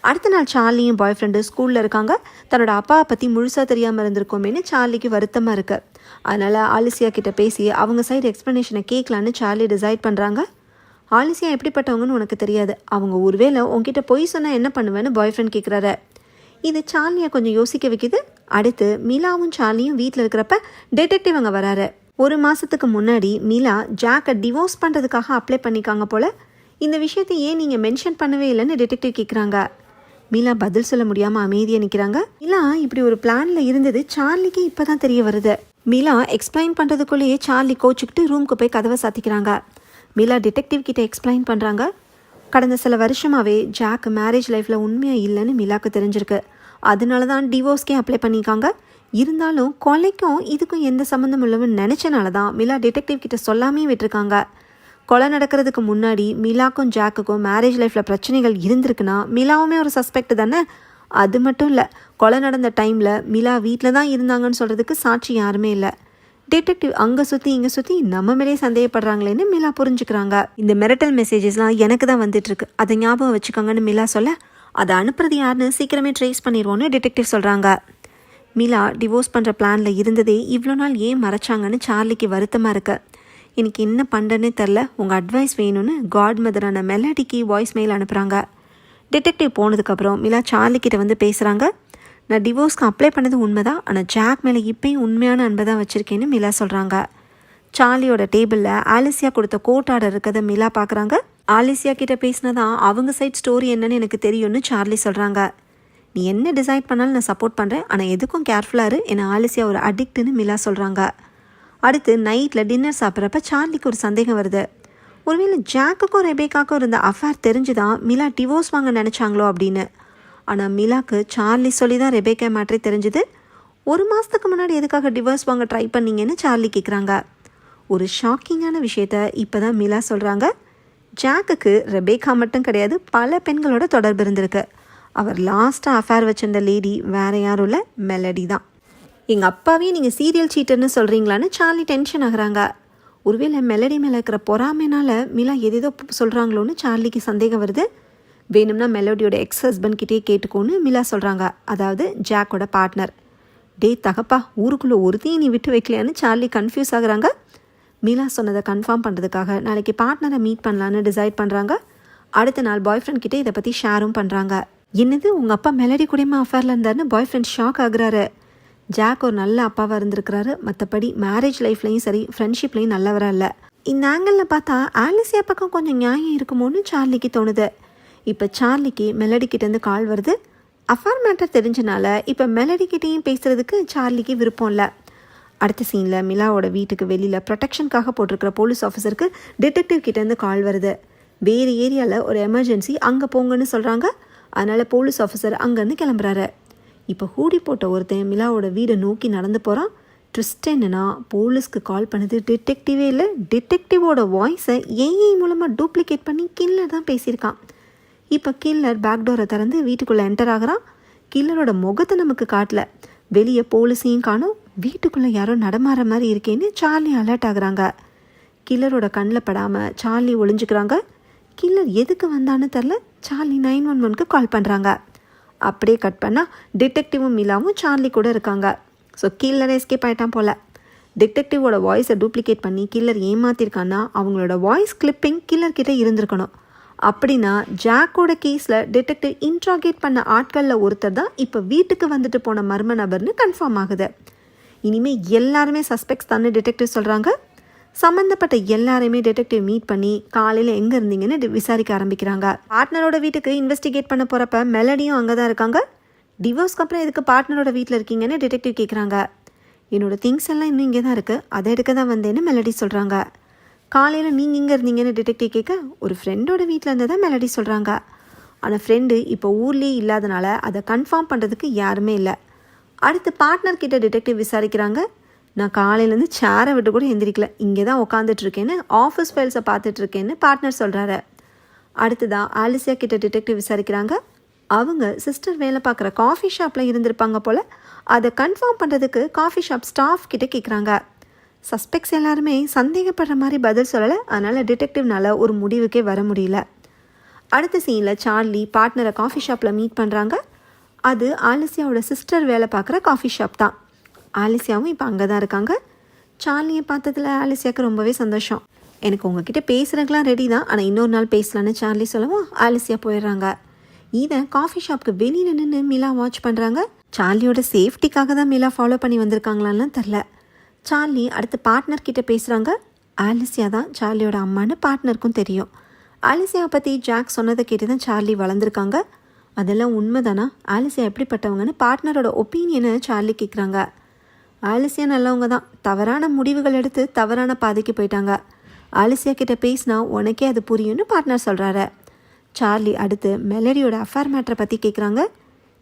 அடுத்த நாள் சார்லியும் பாய் ஃப்ரெண்டு ஸ்கூலில் இருக்காங்க. தன்னோட அப்பாவை பற்றி முழுசாக தெரியாமல் இருந்திருக்கோமேனு சார்லிக்கு வருத்தமாக இருக்குது. அதனால் ஆலிசியா கிட்ட பேசி அவங்க சைடு எக்ஸ்ப்ளனேஷனை கேட்கலான்னு சார்லி டிசைட் பண்ணுறாங்க. ஆலிசியா எப்படிப்பட்டவங்கன்னு உனக்கு தெரியாது, அவங்க ஒருவேளை உங்ககிட்ட பொய் சொன்னால் என்ன பண்ணுவேன்னு பாய் ஃப்ரெண்ட் கேட்குறாரு. இது சார்லியை கொஞ்சம் யோசிக்க வைக்குது. அடுத்து மீலாவும் சார்லியும் வீட்டில் இருக்கிறப்ப டிடெக்டிவ் அங்கே வராரு. 1 மாதத்துக்கு முன்னாடி மீலா ஜாக்கை டிவோர்ஸ் பண்ணுறதுக்காக அப்ளை பண்ணிக்காங்க போல். இந்த விஷயத்தை ஏன் நீங்கள் மென்ஷன் பண்ணவே இல்லைன்னு டிடெக்டிவ் கேட்குறாங்க. மீலா பதில் சொல்ல முடியாமல் அமைதியாக நிற்கிறாங்க. மீலா இப்படி ஒரு பிளானில் இருந்தது சார்லிக்கு இப்போ தான் தெரிய வருது. மீலா எக்ஸ்பிளைன் பண்ணுறதுக்குள்ளேயே சார்லி கோச்சிக்கிட்டு ரூமுக்கு போய் கதவை சாத்திக்கிறாங்க. மீலா டிடெக்டிவ் கிட்ட எக்ஸ்பிளைன் பண்ணுறாங்க. கடந்த சில வருஷமாகவே ஜாக் மேரேஜ் லைஃப்பில் உண்மையாக இல்லைன்னு மிலாக்கு தெரிஞ்சிருக்கு. அதனால தான் டிவோர்ஸ்க்கே அப்ளை பண்ணியிருக்காங்க. இருந்தாலும் கொலைக்கும் இதுக்கும் எந்த சம்மந்தம் இல்லைன்னு நினச்சனால தான் மிலா டிடெக்டிவ் கிட்ட சொல்லாமே விட்டுருக்காங்க. கொலை நடக்கிறதுக்கு முன்னாடி மிலாக்கும் ஜாக்குக்கும் மேரேஜ் லைஃப்பில் பிரச்சனைகள் இருந்திருக்குன்னா மிலாவுமே ஒரு சஸ்பெக்ட் தானே. அது மட்டும் இல்லை, கொலை நடந்த டைமில் மிலா வீட்டில் தான் இருந்தாங்கன்னு சொல்கிறதுக்கு சாட்சி யாருமே இல்லை. டிடெக்டிவ் அங்கே சுற்றி இங்கே சுற்றி நம்ம மேலே சந்தேகப்படுறாங்களேன்னு மிலா புரிஞ்சுக்கிறாங்க. இந்த மிரட்டல் மெசேஜஸ்லாம் எனக்கு தான் வந்துட்டுருக்கு, அதை ஞாபகம் வச்சுக்கோங்கன்னு மிலா சொல்ல, அதை அனுப்புறது யாருன்னு சீக்கிரமே ட்ரேஸ் பண்ணிடுவோன்னு டிடெக்டிவ் சொல்கிறாங்க. மிலா டிவோர்ஸ் பண்ணுற பிளானில் இருந்ததே இவ்வளோ நாள் ஏன் மறைச்சாங்கன்னு சார்லிக்கு வருத்தமாக இருக்கு. எனக்கு என்ன பண்ணுறேன்னே தெரில, உங்கள் அட்வைஸ் வேணும்னு காட் மதரான மெலடிக்கு வாய்ஸ் மெயில் அனுப்புகிறாங்க. டிடெக்டிவ் போனதுக்கப்புறம் மிலா சார்லிக்கிட்ட வந்து பேசுகிறாங்க. நான் டிவோர்ஸ்க்கு அப்ளை பண்ணது உண்மைதான், ஆனால் ஜாக் மேலே இப்போயும் உண்மையான அன்பை தான் வச்சுருக்கேன்னு மிலா சொல்கிறாங்க. சார்லியோட டேபிளில் ஆலிசியா கொடுத்த கோட் ஆர்டர் இருக்கிறத மிலா பார்க்குறாங்க. ஆலிசியா கிட்ட பேசினதான் அவங்க சைட் ஸ்டோரி என்னன்னு எனக்கு தெரியும்னு சார்லி சொல்கிறாங்க. நீ என்ன டிசைட் பண்ணாலும் நான் சப்போர்ட் பண்ணுறேன், ஆனால் எதுக்கும் கேர்ஃபுல்லாக இரு, ஏன்னா ஆலிசியா ஒரு அடிக்ட்னு மிலா சொல்கிறாங்க. அடுத்து நைட்டில் டின்னர் சாப்பிட்றப்ப சார்லிக்கு ஒரு சந்தேகம் வருது. ஒருவேளை ஜாக்குக்கும் ரெபேக்காக்கும் இருந்த அஃபேர் தெரிஞ்சு தான் மிலா டிவோர்ஸ் வாங்க நினச்சாங்களோ அப்படின்னு. ஆனால் மிலாக்கு சார்லி சொல்லி தான் ரெபேக்கா மேட்ரே தெரிஞ்சுது. 1 மாதத்துக்கு முன்னாடி எதுக்காக டிவோர்ஸ் வாங்க ட்ரை பண்ணீங்கன்னு சார்லி கேட்குறாங்க. ஒரு ஷாக்கிங்கான விஷயத்த இப்போ தான் மிலா சொல்கிறாங்க. ஜாக்குக்கு ரெபேக்கா மட்டும் கிடையாது, பல பெண்களோட தொடர்பு இருந்திருக்கு. அவர் லாஸ்ட்டாக அஃபேர் வச்சிருந்த லேடி வேறு யாரும் இல்லை, மெலடி தான். எங்கள் அப்பாவே நீங்கள் சீரியல் சீட்டர்னு சொல்கிறீங்களான்னு சார்லி டென்ஷன் ஆகுறாங்க. ஒருவேளை மெலடி மேலே இருக்கிற பொறாமைனால மிலா எதேதோ சொல்கிறாங்களோன்னு சார்லிக்கு சந்தேகம் வருது. வேணும்னா மெலோடியோட எக்ஸ் ஹஸ்பண்ட் கிட்டே கேட்டுக்கோன்னு மிலா சொல்கிறாங்க, அதாவது ஜாக்கோட பார்ட்னர். டே தகப்பா, ஊருக்குள்ளே ஒருத்தையும் நீ விட்டு வைக்கலையான்னு சார்லி கன்ஃபியூஸ் ஆகுறாங்க. மீலா சொன்னதை கன்ஃபார்ம் பண்ணுறதுக்காக நாளைக்கு பார்ட்னரை மீட் பண்ணலான்னு டிசைட் பண்ணுறாங்க. அடுத்த நாள் பாய் ஃப்ரெண்ட் கிட்டே இதை பற்றி ஷேரும் பண்ணுறாங்க. என்னது, உங்கள் அப்பா மெலடி கூடயுமா அஃபேரில் இருந்தாருன்னு பாய் ஃப்ரெண்ட் ஷாக் ஆகுறாரு. ஜாக் ஒரு நல்ல அப்பாவாக இருந்திருக்கிறாரு, மற்றபடி மேரேஜ் லைஃப்லையும் சரி ஃப்ரெண்ட்ஷிப்லையும் நல்லவராக இல்லை. இந்த ஆங்கிளில் பார்த்தா ஆலிசியா பக்கம் கொஞ்சம் நியாயம் இருக்குமோன்னு சார்லிக்கு தோணுது. இப்போ சார்லிக்கு மெலடி கிட்டேருந்து கால் வருது. அஃபேர் மேட்டர் தெரிஞ்சனால இப்போ மெலடி கிட்டேயும் பேசுகிறதுக்கு சார்லிக்கு விருப்பம் இல்லை. அடுத்த சீனில் மிலாவோட வீட்டுக்கு வெளியில் ப்ரொடெக்ஷனுக்காக போட்டிருக்கிற போலீஸ் ஆஃபீஸருக்கு டிடெக்டிவ் கிட்டேருந்து கால் வருது. வேறு ஏரியாவில் ஒரு எமர்ஜென்சி, அங்கே போங்கன்னு சொல்கிறாங்க. அதனால் போலீஸ் ஆஃபீஸர் அங்கேருந்து கிளம்புறாரு. இப்போ ஹூடி போட்ட ஒருத்தன் மிலாவோட வீடை நோக்கி நடந்து போகிறான். ட்விஸ்ட் என்னன்னா, போலீஸ்க்கு கால் பண்ணது டிடெக்டிவே இல்லை, டிடெக்டிவோட வாய்ஸை ஏஐ மூலமாக டூப்ளிகேட் பண்ணி கில்லர் தான் பேசியிருக்கான். இப்போ கில்லர் பேக்டோரை திறந்து வீட்டுக்குள்ளே என்டர் ஆகிறான். கில்லரோட முகத்தை நமக்கு காட்டல, வெளியே போலீஸையும் காணும், வீட்டுக்குள்ளே யாரோ நடமாற மாதிரி இருக்கேன்னு சார்லி அலர்ட் ஆகுறாங்க. கில்லரோட கண்ணில் படாமல் சார்லி ஒளிஞ்சுக்கிறாங்க. கில்லர் எதுக்கு வந்தான்னு தெரில. சார்லி 911க்கு கால் பண்ணுறாங்க. அப்படியே கட் பண்ணால் டிடெக்டிவும் மிலாவும் சார்லி கூட இருக்காங்க. ஸோ கில்லரை எஸ்கேப் ஆகிட்டான் போல். டிடெக்டிவோட வாய்ஸை டூப்ளிகேட் பண்ணி கில்லர் ஏமாத்திருக்கான்னா அவங்களோட வாய்ஸ் கிளிப்பிங் கில்லர்கிட்ட இருந்திருக்கணும். அப்படின்னா ஜாக்கோட கேஸில் டிடெக்டிவ் இன்ட்ராகேட் பண்ண ஆட்களில் ஒருத்தர் தான் இப்போ வீட்டுக்கு வந்துட்டு போன மர்ம நபர்னு கன்ஃபார்ம் ஆகுது. இனிமேல் எல்லாருமே சஸ்பெக்ட்ஸ் தானே டிடெக்டிவ் சொல்கிறாங்க. சம்மந்தப்பட்ட எல்லாரையுமே டிடெக்டிவ் மீட் பண்ணி காலையில் எங்கே இருந்தீங்கன்னு விசாரிக்க ஆரம்பிக்கிறாங்க. பார்ட்னரோட வீட்டுக்கு இன்வெஸ்டிகேட் பண்ண போகிறப்ப மெலடியும் அங்கே தான் இருக்காங்க. டிவோர்ஸ்க்கு அப்புறம் எதுக்கு பார்ட்னரோட வீட்டில் இருக்கீங்கன்னு டிடெக்டிவ் கேட்குறாங்க. என்னோட திங்ஸ் எல்லாம் இன்னும் இங்கே தான் இருக்குது, அதை எடுக்க தான் வந்தேன்னு மெலடி சொல்கிறாங்க. காலையில் நீங்கள் இங்கே இருந்தீங்கன்னு டிடெக்டிவ் கேட்க ஒரு ஃப்ரெண்டோட வீட்டில் இருந்து தான் மெலடி சொல்கிறாங்க. ஆனால் ஃப்ரெண்டு இப்போ ஊர்லேயே இல்லாதனால அதை கன்ஃபார்ம் பண்ணுறதுக்கு யாருமே இல்லை. அடுத்து பார்ட்னர் கிட்ட டிடெக்டிவ் விசாரிக்கிறாங்க. நான் காலையிலேருந்து சேரை விட்டு கூட எந்திரிக்கல, இங்கே தான் உட்காந்துட்ருக்கேன்னு, ஆஃபீஸ் ஃபைல்ஸை பார்த்துட்ருக்கேன்னு பார்ட்னர் சொல்கிறாரு. அடுத்ததான் ஆலிசியா கிட்ட டிடெக்டிவ் விசாரிக்கிறாங்க. அவங்க சிஸ்டர் வேலை பார்க்குற காஃபி ஷாப்பில் இருந்திருப்பாங்க போல். அதை கன்ஃபார்ம் பண்ணுறதுக்கு காஃபி ஷாப் ஸ்டாஃப் கிட்டே கேட்குறாங்க. சஸ்பெக்ட்ஸ் எல்லாருமே சந்தேகப்படுற மாதிரி பதில் சொல்லலை. அதனால் டிடெக்டிவ்னால ஒரு முடிவுக்கே வர முடியல. அடுத்த சீனில் சார்லி பார்ட்னரை காஃபி ஷாப்பில் மீட் பண்ணுறாங்க. அது ஆலிசியாவோட சிஸ்டர் வேலை பார்க்குற காஃபி ஷாப் தான். ஆலிசியாவும் இப்போ அங்கே தான் இருக்காங்க. சார்லியை பார்த்ததில் ஆலிசியாவுக்கு ரொம்பவே சந்தோஷம். எனக்கு உங்ககிட்ட பேசுகிறதுக்கெலாம் ரெடி தான், ஆனால் இன்னொரு நாள் பேசலான்னு சார்லி சொல்லவும் ஆலிசியா போயிடுறாங்க. இதை காஃபி ஷாப்புக்கு வெளியில் நின்று மிலா வாட்ச் பண்ணுறாங்க. சார்லியோட சேஃப்டிக்காக தான் மிலா ஃபாலோ பண்ணி வந்திருக்காங்களான்னு தெரில. சார்லி அடுத்து பார்ட்னர் கிட்ட பேசுகிறாங்க. ஆலிசியா தான் சார்லியோட அம்மானு பார்ட்னருக்கும் தெரியும். ஆலிசியாவை பற்றி ஜாக் சொன்னதை கேட்டு தான் சார்லி வளர்ந்துருக்காங்க. அதெல்லாம் உண்மைதானா, ஆலிசியா எப்படிப்பட்டவங்கன்னு பார்ட்னரோட ஒப்பீனியனை சார்லி கேட்குறாங்க. ஆலிசியா நல்லவங்க தான், தவறான முடிவுகள் எடுத்து தவறான பாதைக்கு போயிட்டாங்க. ஆலிசியா கிட்ட பேசினா உனக்கே அது புரியும்னு பார்ட்னர் சொல்கிறாரு. சார்லி அடுத்து மெலடியோட அஃபேர் மேட்டரை பற்றி கேட்குறாங்க.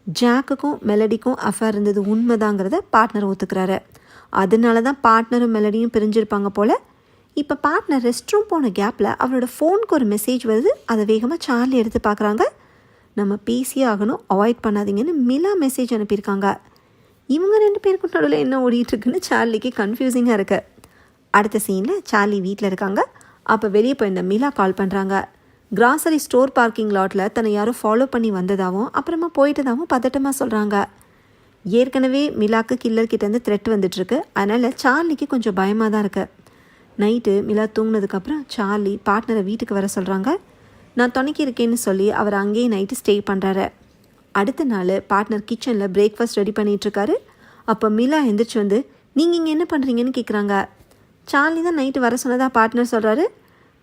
ஜாக்குக்கும் மெலடிக்கும் அஃபேர் இருந்தது உண்மைதாங்கிறத பார்ட்னர் ஒத்துக்கிறாரு. அதனால தான் பார்ட்னரும் மெலடியும் பிரிஞ்சிருப்பாங்க போல். இப்போ பார்ட்னர் ரெஸ்ட் ரூம் போன கேப்பில் அவரோட ஃபோனுக்கு ஒரு மெசேஜ் வருது. அதை வேகமாக சார்லி எடுத்து பார்க்குறாங்க. நம்ம பேசியே ஆகணும், அவாய்ட் பண்ணாதீங்கன்னு மிலா மெசேஜ் அனுப்பியிருக்காங்க. இவங்க 2 பேருக்கு நடுவில் என்ன ஓடிட்டுருக்குன்னு சார்லிக்கு கன்ஃபியூசிங்காக இருக்குது. அடுத்த சீனில் சார்லி வீட்டில் இருக்காங்க. அப்போ வெளியே போயிருந்த மிலா கால் பண்ணுறாங்க. கிராசரி ஸ்டோர் பார்க்கிங் லாட்டில் தன்னை யாரும் ஃபாலோ பண்ணி வந்ததாகவும் அப்புறமா போயிட்டதாகவும் பதட்டமாக சொல்கிறாங்க. ஏற்கனவே மிலாக்கு கில்லர்கிட்டேருந்து த்ரெட் வந்துட்டுருக்கு. அதனால் சார்லிக்கு கொஞ்சம் பயமாக தான் இருக்குது. நைட்டு மிலா தூங்கினதுக்கப்புறம் சார்லி பார்ட்னரை வீட்டுக்கு வர சொல்கிறாங்க. நான் துணைக்கி இருக்கேன்னு சொல்லி அவர் அங்கேயே நைட்டு ஸ்டே பண்ணுறாரு. அடுத்த நாள் பார்ட்னர் கிச்சனில் பிரேக்ஃபாஸ்ட் ரெடி பண்ணிகிட்ருக்காரு. அப்போ மிலா எந்திரிச்சு வந்து நீங்கள் இங்கே என்ன பண்ணுறீங்கன்னு கேட்குறாங்க. சார்லி தான் நைட்டு வர சொன்னதாக பார்ட்னர் சொல்கிறாரு.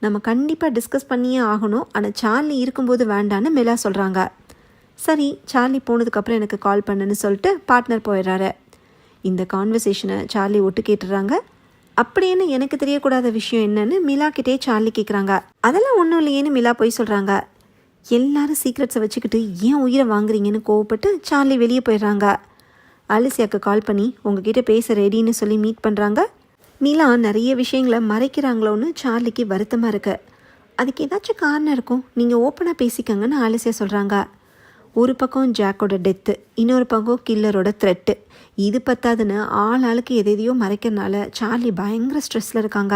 நம்ம கண்டிப்பாக டிஸ்கஸ் பண்ணியே ஆகணும், ஆனால் சார்லி இருக்கும்போது வேண்டான்னு மிலா சொல்கிறாங்க. சரி, சார்லி போனதுக்கப்புறம் எனக்கு கால் பண்ணுன்னு சொல்லிட்டு பார்ட்னர் போயிடுறாரு. இந்த கான்வர்சேஷனை சார்லி ஒட்டு கேட்டுடுறாங்க. அப்படி என்ன எனக்கு தெரியக்கூடாத விஷயம் என்னன்னு மிலாக்கிட்டே சார்லி கேட்குறாங்க. அதெல்லாம் ஒன்றும் இல்லையேன்னு மிலா போய் சொல்கிறாங்க. எல்லாரும் சீக்ரெட்ஸை வச்சுக்கிட்டு ஏன் உயிரை வாங்குறீங்கன்னு கோவப்பட்டு சார்லி வெளியே போயிடுறாங்க. ஆலிசியாவுக்கு கால் பண்ணி உங்ககிட்ட பேச ரெடின்னு சொல்லி மீட் பண்ணுறாங்க. மிலா நிறைய விஷயங்களை மறைக்கிறாங்களோன்னு சார்லிக்கு வருத்தமாக இருக்குது. அதுக்கு ஏதாச்சும் காரணம் இருக்கும், நீங்கள் ஓப்பனாக பேசிக்கங்கன்னு ஆலிசியா சொல்கிறாங்க. ஒரு பக்கம் ஜாக்கோட டெத்து, இன்னொரு பக்கம் கில்லரோட த்ரெட்டு. இது பத்தாதுன்னு ஆளுக்கு எதையோ மறைக்கிறனால சார்லி பயங்கர ஸ்ட்ரெஸ்ஸில் இருக்காங்க.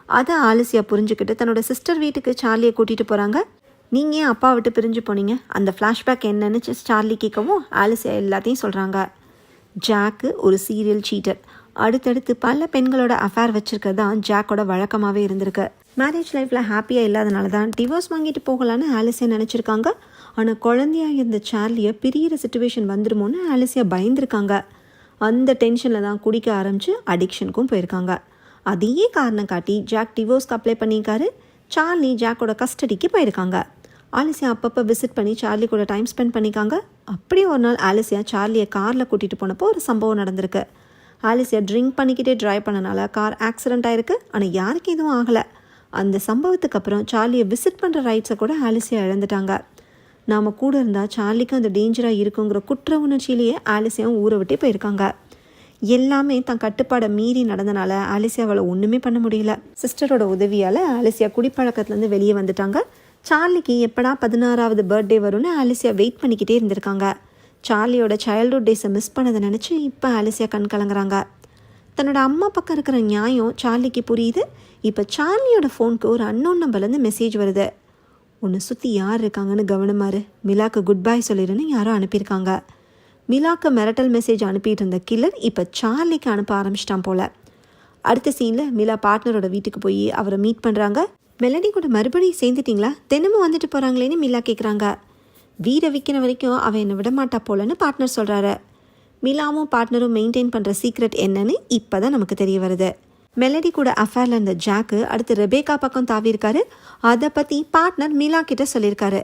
அதை ஆலிசியா புரிஞ்சுக்கிட்டு தன்னோட சிஸ்டர் வீட்டுக்கு சார்லியை கூட்டிகிட்டு போகிறாங்க. நீங்கள் ஏன் அப்பா விட்டு பிரிஞ்சு போனீங்க, அந்த ஃப்ளாஷ்பேக் என்னன்னு சார்லி கேட்கவும் ஆலிசியா எல்லாத்தையும் சொல்கிறாங்க. ஜாக்கு ஒரு சீரியல் சீட்டர். அடுத்தடுத்து பல பெண்களோட அஃபேர் வச்சிருக்கிறது தான் ஜாக்கோட வழக்கமாகவே இருந்திருக்கு. மேரேஜ் லைஃப்பில் ஹாப்பியாக இல்லாதனால தான் டிவோர்ஸ் வாங்கிட்டு போகலான்னு ஆலிசியா நினச்சிருக்காங்க. ஆனால் குழந்தையாக இருந்த சார்லியை பிரியிற சுச்சுவேஷன் வந்துடுமோன்னு ஆலிசியா பயந்துருக்காங்க. அந்த டென்ஷனில் தான் குடிக்க ஆரம்பித்து அடிக்ஷனுக்கும் போயிருக்காங்க. அதையே காரணம் காட்டி ஜாக் டிவோர்ஸ்க்கு அப்ளை பண்ணியிருக்காரு. சார்லி ஜாக்கோட கஸ்டடிக்கு போயிருக்காங்க. ஆலிசியா அப்பப்போ விசிட் பண்ணி சார்லி கூட டைம் ஸ்பெண்ட் பண்ணிக்காங்க. அப்படியே ஒரு நாள் ஆலிசியா சார்லியை காரில் கூட்டிகிட்டு போனப்போ ஒரு சம்பவம் நடந்திருக்கு. ஆலிசியா ட்ரிங்க் பண்ணிக்கிட்டே ட்ரைவ் பண்ணனால கார் ஆக்சிடெண்ட் ஆயிருக்கு. ஆனால் யாருக்கு எதுவும் ஆகலை. அந்த சம்பவத்துக்கு அப்புறம் சார்லியை விசிட் பண்ணுற ரைட்ஸை கூட ஆலிசியா இழந்துட்டாங்க. நாம் கூட இருந்தால் சார்லிக்கும் அந்த டேஞ்சராக இருக்குங்கிற குற்ற உணர்ச்சியிலேயே ஆலிசியாவும் ஊரை விட்டே போயிருக்காங்க. எல்லாமே தன் கட்டுப்பாடை மீறி நடந்தனால ஆலிசியாவால் ஒன்றுமே பண்ண முடியல. சிஸ்டரோட உதவியால் ஆலிசியா குடிப்பழக்கத்துலேருந்து வெளியே வந்துட்டாங்க. சார்லிக்கு எப்படா 16வது பர்த்டே வரும்னு ஆலிசியா வெயிட் பண்ணிக்கிட்டே இருந்திருக்காங்க. சார்லியோட சைல்ட்ஹுட் டேஸை மிஸ் பண்ணதை நினச்சி இப்போ ஆலிசியா கண் கலங்குறாங்க. தன்னோட அம்மா பக்கம் இருக்கிற நியாயம் சார்லிக்கு புரியுது. இப்போ சார்லியோட ஃபோனுக்கு ஒரு அன்னோன் நம்பர்லேருந்து மெசேஜ் வருது. ஒன்று சுற்றி யார் இருக்காங்கன்னு கவனமாரு, மிலாக்கு குட் பை சொல்லிடுன்னு யாரோ அனுப்பியிருக்காங்க. மிலாக்கு மிரட்டல் மெசேஜ் அனுப்பிட்டு இருந்த கில்லர் இப்போ சார்லிக்கு அனுப்ப ஆரம்பிச்சிட்டான் போல். அடுத்த சீனில் மிலா பார்ட்னரோட வீட்டுக்கு போய் அவரை மீட் பண்ணுறாங்க. மெலடி கூட மறுபடியும் சேர்ந்துட்டிங்களா, தினமும் வந்துட்டு போகிறாங்களேன்னு மிலா கேட்குறாங்க. வீரை விற்கிற வரைக்கும் அவன் என்னை விடமாட்டா போலன்னு பார்ட்னர் சொல்கிறாரு. மிலாவும் பார்ட்னரும் மெயின்டைன் பண்ணுற சீக்ரெட் என்னன்னு இப்போ தான் நமக்கு தெரிய வருது. மெலடி கூட அஃபேரில் இருந்த ஜாக்கு அடுத்து ரெபேக்கா பக்கம் தாவியிருக்காரு. அதை பற்றி பார்ட்னர் மிலா கிட்ட சொல்லியிருக்காரு.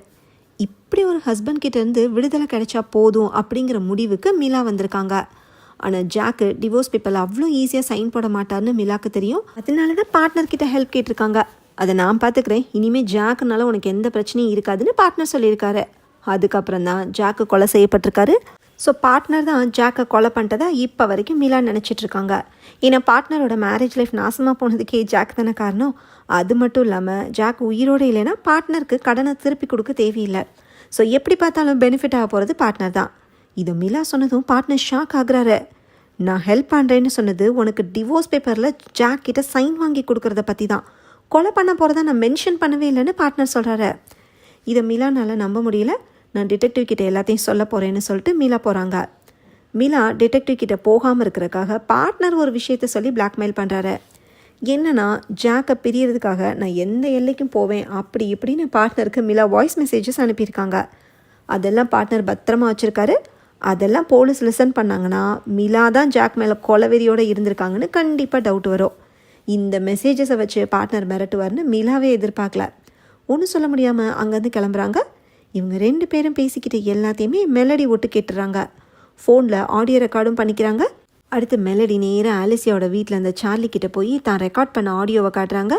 இப்படி ஒரு ஹஸ்பண்ட் கிட்ட இருந்து விடுதலை கிடைச்சா போதும் அப்படிங்கிற முடிவுக்கு மிலா வந்திருக்காங்க. ஆனால் ஜாக்கு டிவோர்ஸ் பேப்பரில் அவ்வளோ ஈஸியாக சைன் போட மாட்டார்னு மிலாக்கு தெரியும். அதனால தான் பார்ட்னர் கிட்ட ஹெல்ப் கேட்டிருக்காங்க. அதை நான் பார்த்துக்கிறேன், இனிமேல் ஜாக்குனால உனக்கு எந்த பிரச்சனையும் இருக்காதுன்னு பார்ட்னர் சொல்லியிருக்காரு. அதுக்கப்புறம் தான் ஜாக்கு கொலை செய்யப்பட்டிருக்காரு. ஸோ பார்ட்னர் தான் ஜாக்கை கொலை பண்ணிட்டதா இப்போ வரைக்கும் மிலா நினச்சிட்ருக்காங்க. ஏன்னா பார்ட்னரோட மேரேஜ் லைஃப் நாசமாக போனதுக்கே ஜாக் தானே காரணம். அது மட்டும் இல்லாமல் ஜாக் உயிரோடு இல்லைன்னா பார்ட்னருக்கு கடனை திருப்பி கொடுக்க தேவையில்லை. ஸோ எப்படி பார்த்தாலும் பெனிஃபிட் ஆக போகிறது பார்ட்னர் தான். இதை மிலா சொன்னதும் பார்ட்னர் ஷாக் ஆகுறாரு. நான் ஹெல்ப் பண்ணுறேன்னு சொன்னது உனக்கு டிவோர்ஸ் பேப்பரில் ஜாக் கிட்ட சைன் வாங்கி கொடுக்குறத பற்றி தான். கொலை பண்ண போகிறத நான் மென்ஷன் பண்ணவே இல்லைன்னு பார்ட்னர் சொல்கிறாரு. இதை மிலானால் நம்ப முடியல. நான் டிடெக்டிவ் கிட்ட எல்லாத்தையும் சொல்ல போகிறேன்னு சொல்லிட்டு மிலா போகிறாங்க. மிலா டிடெக்டிவ் கிட்ட போகாமல் இருக்கிறதுக்காக பார்ட்னர் ஒரு விஷயத்த சொல்லி பிளாக்மெயில் பண்ணுறாரு. என்னன்னா ஜாக்கை பிரியறதுக்காக நான் எந்த எல்லைக்கும் போவேன் அப்படி இப்படின்னு பார்ட்னருக்கு மிலா வாய்ஸ் மெசேஜஸ் அனுப்பியிருக்காங்க. அதெல்லாம் பார்ட்னர் பத்திரமா வச்சுருக்காரு. அதெல்லாம் போலீஸ் லிசன் பண்ணாங்கன்னா மிலா தான் ஜாக் மேலே கொலவெறியோடு இருந்திருக்காங்கன்னு கண்டிப்பாக டவுட் வரும். இந்த மெசேஜஸை வச்சு பார்ட்னர் மிரட்டுவார்னு மிலாவே எதிர்பார்க்கல. ஒன்றும் சொல்ல முடியாமல் அங்கேருந்து கிளம்புறாங்க. இவங்க 2 பேரும் பேசிக்கிட்டு எல்லாத்தையுமே மெலடி ஒட்டு கேட்டுறாங்க. ஃபோனில் ஆடியோ ரெக்கார்டும் பண்ணிக்கிறாங்க. அடுத்து மெலடி நேராக ஆலிசியாவோட வீட்டில் இருந்த சார்லி கிட்ட போய் தான் ரெக்கார்ட் பண்ண ஆடியோவை காட்டுறாங்க.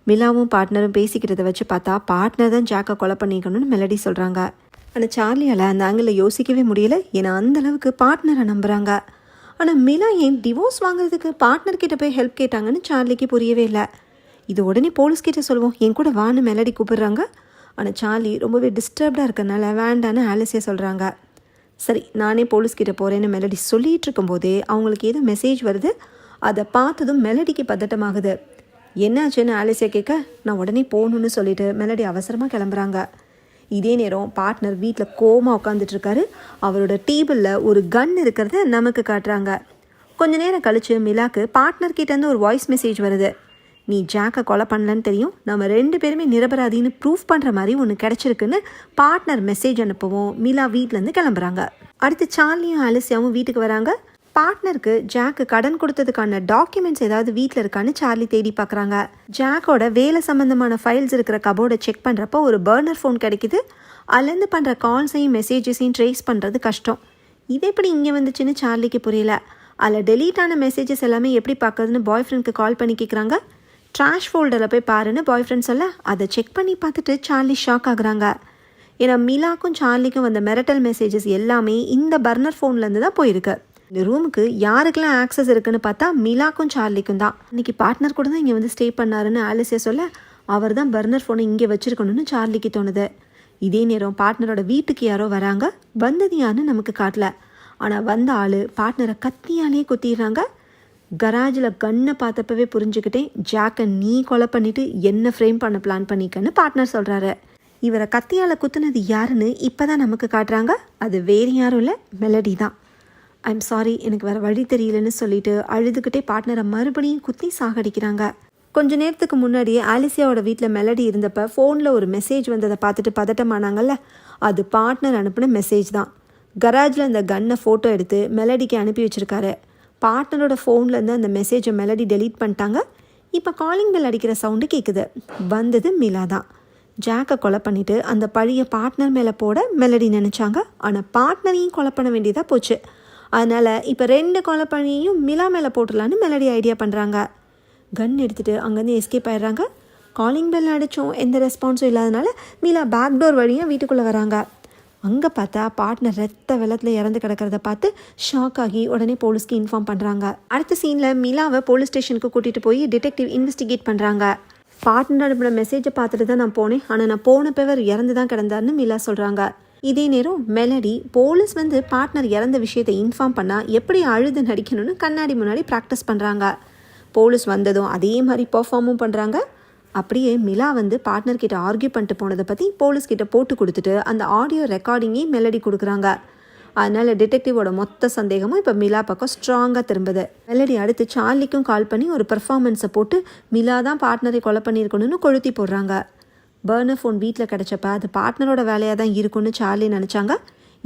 மிலாவும் பார்ட்னரும் பேசிக்கிட்டதை வச்சு பார்த்தா பார்ட்னர் தான் ஜாக்கை கொலை பண்ணிக்கணும்னு மெலடி சொல்கிறாங்க. ஆனால் சார்லியால் அந்த ஆங்கிளில் யோசிக்கவே முடியல. ஏன்னா அந்தளவுக்கு பார்ட்னரை நம்புகிறாங்க. ஆனால் மிலா ஏன் டிவோர்ஸ் வாங்குறதுக்கு பார்ட்னர்கிட்ட போய் ஹெல்ப் கேட்டாங்கன்னு சார்லிக்கு புரியவே இல்லை. இது உடனே போலீஸ்கிட்ட சொல்லுவோம், என் கூட வான்னு மெலடி கூப்பிடுறாங்க. ஆனால் சார்லி ரொம்பவே டிஸ்டர்ப்டாக இருக்கிறனால வேண்டான்னு ஆலிசியா சொல்கிறாங்க. சரி நானே போலீஸ்கிட்ட போகிறேன்னு மெலடி சொல்லிகிட்டு இருக்கும்போதே அவங்களுக்கு ஏதோ மெசேஜ் வருது. அதை பார்த்ததும் மெலடிக்கு பதட்டமாகுது. என்னாச்சுன்னு ஆலிசியா கேட்க நான் உடனே போகணுன்னு சொல்லிட்டு மெலடி அவசரமாக கிளம்புறாங்க. இதே நேரம் பார்ட்னர் வீட்டில் கோமா உட்காந்துட்ருக்காரு. அவரோட டேபிளில் ஒரு கன் இருக்கிறத நமக்கு காட்டுறாங்க. கொஞ்ச நேரம் கழித்து மிலாக்கு பார்ட்னர்கிட்டேருந்து ஒரு வாய்ஸ் மெசேஜ் வருது. நீ ஜாக்கை கொலை பண்ணலன்னு தெரியும், நம்ம 2 பேருமே நிரபராதின்னு ப்ரூஃப் பண்ணுற மாதிரி ஒன்று கிடச்சிருக்குன்னு பார்ட்னர் மெசேஜ் அனுப்பவும் மிலா வீட்டிலேருந்து கிளம்புறாங்க. அடுத்து சார்லியும் ஆலிசியாவும் வீட்டுக்கு வராங்க. பார்ட்னருக்கு ஜாக்கு கடன் கொடுத்ததுக்கான டாக்குமெண்ட்ஸ் ஏதாவது வீட்டில் இருக்கான்னு சார்லி தேடி பார்க்குறாங்க. ஜாக்கோட வேலை சம்மந்தமான ஃபைல்ஸ் இருக்கிற கபோர்டை செக் பண்ணுறப்போ ஒரு பர்னர் ஃபோன் கிடைக்குது. அதுலேருந்து பண்ணுற கால்ஸையும் மெசேஜஸையும் ட்ரேஸ் பண்ணுறது கஷ்டம். இது எப்படி இங்கே வந்துச்சுன்னு சார்லிக்கு புரியல. அதில் டெலீட் ஆன மெசேஜஸ் எல்லாமே எப்படி பார்க்குறதுன்னு பாய் ஃப்ரெண்டுக்கு கால் பண்ணி கேட்குறாங்க. ட்ராஷ் ஃபோல்டரில் போய் பாருன்னு பாய் ஃப்ரெண்ட் சொல்ல அதை செக் பண்ணி பார்த்துட்டு சார்லி ஷாக் ஆகுறாங்க. ஏன்னா மிலாக்கும் சார்லிக்கும் வந்த மிரட்டல் மெசேஜஸ் எல்லாமே இந்த பர்னர் ஃபோன்லேருந்து தான் போயிருக்கு. இந்த ரூமுக்கு யாருக்கெல்லாம் ஆக்சஸ் இருக்குன்னு பார்த்தா மிலாக்கும் சார்லிக்கும் தான். இன்றைக்கி பார்ட்னர் கூட தான் இங்கே வந்து ஸ்டே பண்ணாருன்னு ஆலிசியா சொல்ல அவர் தான் பர்னர் ஃபோனை இங்கே வச்சுருக்கணும்னு சார்லிக்கு தோணுது. இதே நேரம் பார்ட்னரோட வீட்டுக்கு யாரோ வராங்க. வந்தது யாருன்னு நமக்கு காட்டல. ஆனால் வந்த ஆள் பார்ட்னரை கத்தியாலே குத்திடுறாங்க. கராஜில் கன்னை பார்த்தப்பவே புரிஞ்சுக்கிட்டேன், ஜாக்கை நீ கொலை பண்ணிவிட்டு என்ன ஃப்ரேம் பண்ண பிளான் பண்ணிக்கன்னு பார்ட்னர் சொல்கிறாரு. இவரை கத்தியால் குத்துனது யாருன்னு இப்போ தான் நமக்கு காட்டுறாங்க. அது வேறு யாரும் இல்லை, மெலடி தான். ஐம் சாரி, எனக்கு வேறு வழி தெரியலன்னு சொல்லிட்டு அழுதுகிட்டே பார்ட்னரை மறுபடியும் குத்தி சாகடிக்கிறாங்க. கொஞ்ச நேரத்துக்கு முன்னாடியே ஆலிசியாவோட வீட்டில் மெலடி இருந்தப்போ ஃபோனில் ஒரு மெசேஜ் வந்ததை பார்த்துட்டு பதட்டமானாங்கல்ல, அது பார்ட்னர் அனுப்பின மெசேஜ் தான். கராஜில் அந்த கன்னை ஃபோட்டோ எடுத்து மெலடிக்கு அனுப்பி வச்சுருக்காரு. பார்ட்னரோட ஃபோன்லேருந்து அந்த மெசேஜை மெலடி டெலீட் பண்ணிட்டாங்க. இப்போ காலிங் பெல் அடிக்கிற சவுண்டு கேட்குது. வந்தது மிலா தான். ஜாக்கை கொலை பண்ணிவிட்டு அந்த பழியை பார்ட்னர் மேலே போட மெலடி நினச்சாங்க. ஆனால் பார்ட்னரையும் கொலை பண்ண வேண்டியதாக போச்சு. அதனால் இப்போ 2 கொலை பழியையும் மிலா மேலே போட்டுடலான்னு மெலடி ஐடியா பண்ணுறாங்க. கன் எடுத்துகிட்டு அங்கேருந்து எஸ்கேப் ஆயிடுறாங்க. காலிங் பெல் அடித்தோம், எந்த ரெஸ்பான்ஸும் இல்லாதனால மிலா பேக்டோர் வழியாக வீட்டுக்குள்ளே வராங்க. அங்கே பார்த்தா பார்ட்னர் ரத்த வெள்ளத்தில் இறந்து கிடக்கிறத பார்த்து ஷாக் ஆகி உடனே போலீஸ்க்கு இன்ஃபார்ம் பண்ணுறாங்க. அடுத்த சீனில் மிலாவை போலீஸ் ஸ்டேஷனுக்கு கூட்டிகிட்டு போய் டிடெக்டிவ் இன்வெஸ்டிகேட் பண்ணுறாங்க. பார்ட்னர் அனுப்பின மெசேஜை பார்த்துட்டு தான் நான் போனேன், ஆனால் நான் போனப்பவர் இறந்து தான் கிடந்தாருன்னு மிலா சொல்கிறாங்க. இதே நேரம் மெலடி போலீஸ் வந்து பார்ட்னர் இறந்த விஷயத்தை இன்ஃபார்ம் பண்ணால் எப்படி அழுது நடிக்கணும்னு கண்ணாடி முன்னாடி ப்ராக்டிஸ் பண்ணுறாங்க. போலீஸ் வந்ததும் அதே மாதிரி பர்ஃபார்மும் பண்ணுறாங்க. அப்படியே மிலா வந்து பார்ட்னர்கிட்ட ஆர்கியூ பண்ணிட்டு போனதை பற்றி போலீஸ்கிட்ட போட்டு கொடுத்துட்டு அந்த ஆடியோ ரெக்கார்டிங்கே மெலடி கொடுக்குறாங்க. அதனால் டிடெக்டிவோட மொத்த சந்தேகமும் இப்போ மிலா பக்கம் ஸ்ட்ராங்காக திரும்புது. மெலடி அடுத்து சார்லிக்கும் கால் பண்ணி ஒரு பெர்ஃபார்மன்ஸை போட்டு மிலா தான் பார்ட்னரை கொலை பண்ணியிருக்கணும்னு கொளுத்தி போடுறாங்க. பர்னர் ஃபோன் வீட்டில் கிடச்சப்ப அது பார்ட்னரோட வேலையாக தான் இருக்குன்னு சார்லி நினச்சாங்க.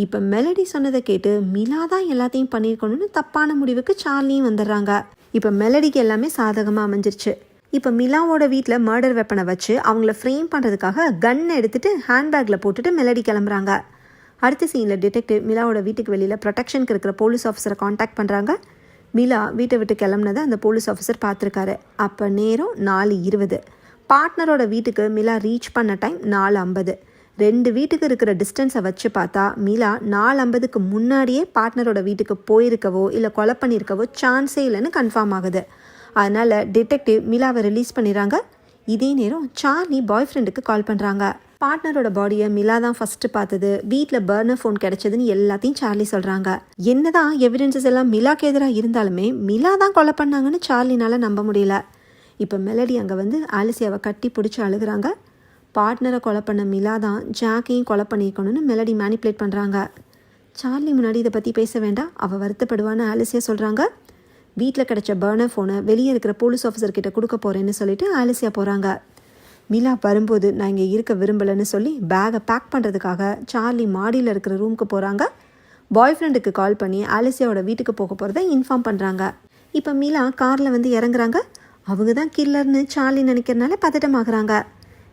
இப்போ மெலடி சொன்னதை கேட்டு மிலா தான் எல்லாத்தையும் பண்ணியிருக்கணும்னு தப்பான முடிவுக்கு சார்லியும் வந்துடுறாங்க. இப்போ மெலடிக்கு எல்லாமே சாதகமாக அமைஞ்சிருச்சு. இப்போ மிலாவோட வீட்டில் மர்டர் வெப்பனை வச்சு அவங்கள ஃப்ரேம் பண்ணுறதுக்காக கன்னை எடுத்துகிட்டு ஹேண்ட்பேக்கில் போட்டுட்டு மெலடி கிளம்புறாங்க. அடுத்த சீனில் டிடெக்டிவ் மிலாவோட வீட்டுக்கு வெளியில் ப்ரொடெக்ஷனுக்கு இருக்கிற போலீஸ் ஆஃபீஸரை காண்டாக்ட் பண்ணுறாங்க. மிலா வீட்டை விட்டு கிளம்புனதை அந்த போலீஸ் ஆஃபீஸர் பார்த்துருக்காரு. அப்போ நேரம் 4:20. பார்ட்னரோட வீட்டுக்கு மிலா ரீச் பண்ண டைம் 4:50. 2 வீட்டுக்கு இருக்கிற டிஸ்டன்ஸை வச்சு பார்த்தா மிலா 4:50க்கு முன்னாடியே பார்ட்னரோட வீட்டுக்கு போயிருக்கவோ இல்லை கொலை பண்ணியிருக்கவோ சான்ஸே இல்லைன்னு கன்ஃபார்ம் ஆகுது. அதனால் டிடெக்டிவ் மிலாவை ரிலீஸ் பண்ணிடுறாங்க. இதே நேரம் சார்லி பாய் ஃப்ரெண்டுக்கு கால் பண்ணுறாங்க. பார்ட்னரோட பாடியை மிலா தான் ஃபஸ்ட்டு பார்த்தது, வீட்டில் பர்னர் ஃபோன் கிடச்சதுன்னு எல்லாத்தையும் சார்லி சொல்கிறாங்க. என்னதான் எவிடன்சஸ் எல்லாம் மிலாக்கு எதிராக இருந்தாலுமே மிலா தான் கொலை பண்ணாங்கன்னு சார்லினால் நம்ப முடியல. இப்போ மெலடி அங்கே வந்து ஆலிசியாவை கட்டி பிடிச்சி அழுகிறாங்க. பார்ட்னரை கொலை பண்ண மிலா தான் ஜாக்கையும் கொலை பண்ணியிருக்கணும்னு மெலடி மேனிப்புலேட் பண்ணுறாங்க. சார்லி முன்னாடி இதை பற்றி பேச வேண்டாம், அவள் வருத்தப்படுவான்னு ஆலிசியா சொல்கிறாங்க. வீட்டில் கிடச்ச பர்னர் ஃபோனை வெளியே இருக்கிற போலீஸ் ஆஃபீஸர்கிட்ட கொடுக்க போகிறேன்னு சொல்லிட்டு ஆலிசியா போகிறாங்க. மிலா வரும்போது நான் இங்கே இருக்க விரும்பலைன்னு சொல்லி பேகை பேக் பண்ணுறதுக்காக சார்லி மாடியில் இருக்கிற ரூமுக்கு போகிறாங்க. பாய் ஃப்ரெண்டுக்கு கால் பண்ணி ஆலிசியாவோட வீட்டுக்கு போக போகிறத இன்ஃபார்ம் பண்ணுறாங்க. இப்போ மிலா காரில் வந்து இறங்குறாங்க. அவங்க தான் கில்லர்னு சார்லி நினைக்கிறனால பதட்டமாகறாங்க.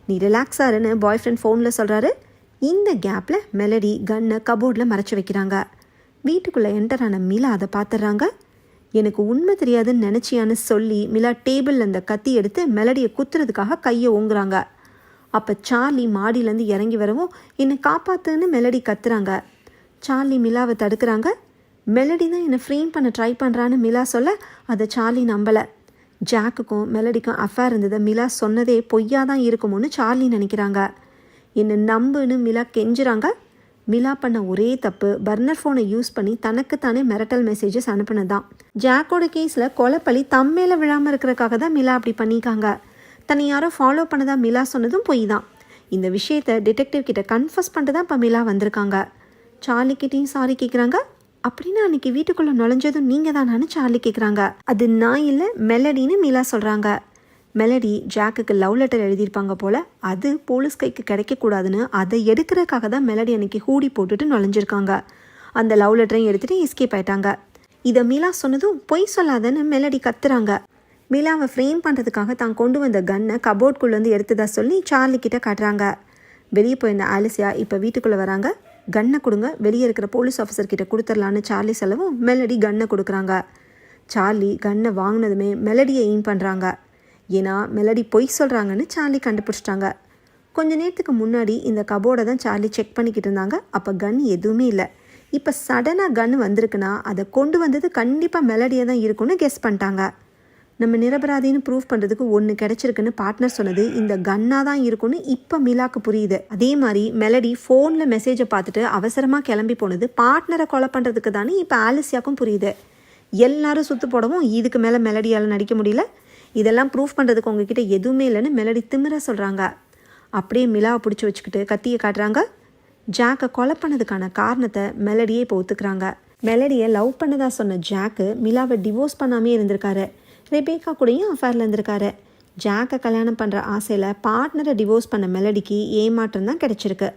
நீ ரிலாக்ஸ் ஆறுன்னு பாய் ஃப்ரெண்ட் ஃபோனில் சொல்கிறாரு. இந்த கேப்பில் மெலடி கன்னை கபோர்டில் மறைச்சி வைக்கிறாங்க. வீட்டுக்குள்ளே என்டர் ஆன மிலா அதை பார்த்துட்றாங்க. எனக்கு உண்மை தெரியாதுன்னு நினச்சியான்னு சொல்லி மிலா டேபிளில் அந்த கத்தி எடுத்து மெலடியை குத்துறதுக்காக கையை ஓங்குறாங்க. அப்போ சார்லி மாடியிலேருந்து இறங்கி வரவும் என்னை காப்பாற்றுன்னு மெலடி கத்துறாங்க. சார்லி மிலாவை தடுக்கிறாங்க. மெலடி தான் என்னை ஃப்ரேம் பண்ண ட்ரை பண்ணுறான்னு மிலா சொல்ல அதை சார்லி நம்பலை. ஜாக்குக்கும் மெலடிக்கும் அஃபேர் இருந்ததை மிலா சொன்னதே பொய்யா தான் இருக்குமோன்னு சார்லி நினைக்கிறாங்க. என்னை நம்புன்னு மிலா கெஞ்சுறாங்க. மிலா பண்ண ஒரே தப்பு பர்னர் ஃபோனை யூஸ் பண்ணி தனக்குத்தானே மிரட்டல் மெசேஜஸ் அனுப்புனது தான். ஜாக்கோட கேஸில் கொலைப்பழி தம்மேல விழாமல் இருக்கிறக்காக தான் மிலா அப்படி பண்ணிக்காங்க. தன்னை யாரோ ஃபாலோ பண்ணதா மிலா சொன்னதும் பொய் தான். இந்த விஷயத்தை டிடெக்டிவ் கிட்ட கன்ஃபஸ் பண்ணிட்டு தான் இப்போ மிலா வந்திருக்காங்க. சார்லிக்கிட்டையும் சாரி கேட்குறாங்க. அப்படின்னு அன்றைக்கி வீட்டுக்குள்ளே நுழைஞ்சதும் நீங்கள் தானான்னு சார்லி கேட்குறாங்க. அது நான் இல்லை மெலடின்னு மிலா சொல்கிறாங்க. மெலடி ஜாக்குக்கு லவ் லெட்டர் எழுதியிருப்பாங்க போல், அது போலீஸ் கைக்கு கிடைக்கக்கூடாதுன்னு அதை எடுக்கிறதுக்காக தான் மெலடி அன்றைக்கி ஹூடி போட்டுட்டு நுழைஞ்சிருக்காங்க. அந்த லவ் லெட்டரையும் எடுத்துகிட்டு எஸ்கேப் ஆயிட்டாங்க. இதை மிலா சொன்னதும் பொய் சொல்லாதன்னு மெலடி கத்துறாங்க. மிலாவை ஃப்ரேம் பண்ணுறதுக்காக தான் கொண்டு வந்த கன்னை கபோர்ட்குள்ளேருந்து எடுத்ததா சொல்லி சார்லி கிட்ட காட்டுறாங்க. வெளியே போயிருந்த ஆலிசியா இப்போ வீட்டுக்குள்ளே வராங்க. கன்னை கொடுங்க, வெளியே இருக்கிற போலீஸ் ஆஃபீஸர்கிட்ட கொடுத்துடலான்னு சார்லி சொல்லவும் மெலடி கன்னை கொடுக்குறாங்க. சார்லி கன்னை வாங்கினதுமே மெலடியை எய்ம் பண்ணுறாங்க. ஏன்னா மெலடி பொய் சொல்கிறாங்கன்னு சார்லி கண்டுபிடிச்சிட்டாங்க. கொஞ்ச நேரத்துக்கு முன்னாடி இந்த கபோர்டை தான் சார்லி செக் பண்ணிக்கிட்டு இருந்தாங்க. அப்போ கன் எதுவுமே இல்லை. இப்போ சடனாக கன் வந்திருக்குன்னா அதை கொண்டு வந்தது கண்டிப்பாக மெலடியாக தான் இருக்குன்னு கெஸ் பண்ணிட்டாங்க. நம்ம நிரபராதின்னு ப்ரூவ் பண்ணுறதுக்கு ஒன்று கிடச்சிருக்குன்னு பார்ட்னர் சொன்னது இந்த கன்னாக தான் இருக்குன்னு இப்போ மிலாக்கு புரியுது. அதே மாதிரி மெலடி ஃபோனில் மெசேஜை பார்த்துட்டு அவசரமாக கிளம்பி போனது பார்ட்னரை கொலை பண்ணுறதுக்கு தானே இப்போ ஆலிசியாவுக்கும் புரியுது. எல்லாரும் சுற்று போடவும் இதுக்கு மேலே மெலடியால் நடிக்க முடியல. இதெல்லாம் ப்ரூஃப் பண்ணுறதுக்கு உங்ககிட்ட எதுவுமே இல்லைன்னு மெலடி திமிர சொல்கிறாங்க. அப்படியே மிலாவை பிடிச்சி வச்சுக்கிட்டு கத்தியை காட்டுறாங்க. ஜாக்கை கொலை பண்ணதுக்கான காரணத்தை மெலடியே இப்போ ஒத்துக்கிறாங்க. மெலடியை லவ் பண்ணதா சொன்ன ஜாக்கு மிலாவை டிவோர்ஸ் பண்ணாமே இருந்திருக்காரு. ரெபேக்கா கூடயும் அஃபேரில் இருந்திருக்காரு. ஜாக்கை கல்யாணம் பண்ணுற ஆசையில் பார்ட்னரை டிவோர்ஸ் பண்ண மெலடிக்கு ஏமாற்றம் தான் கிடச்சிருக்கு.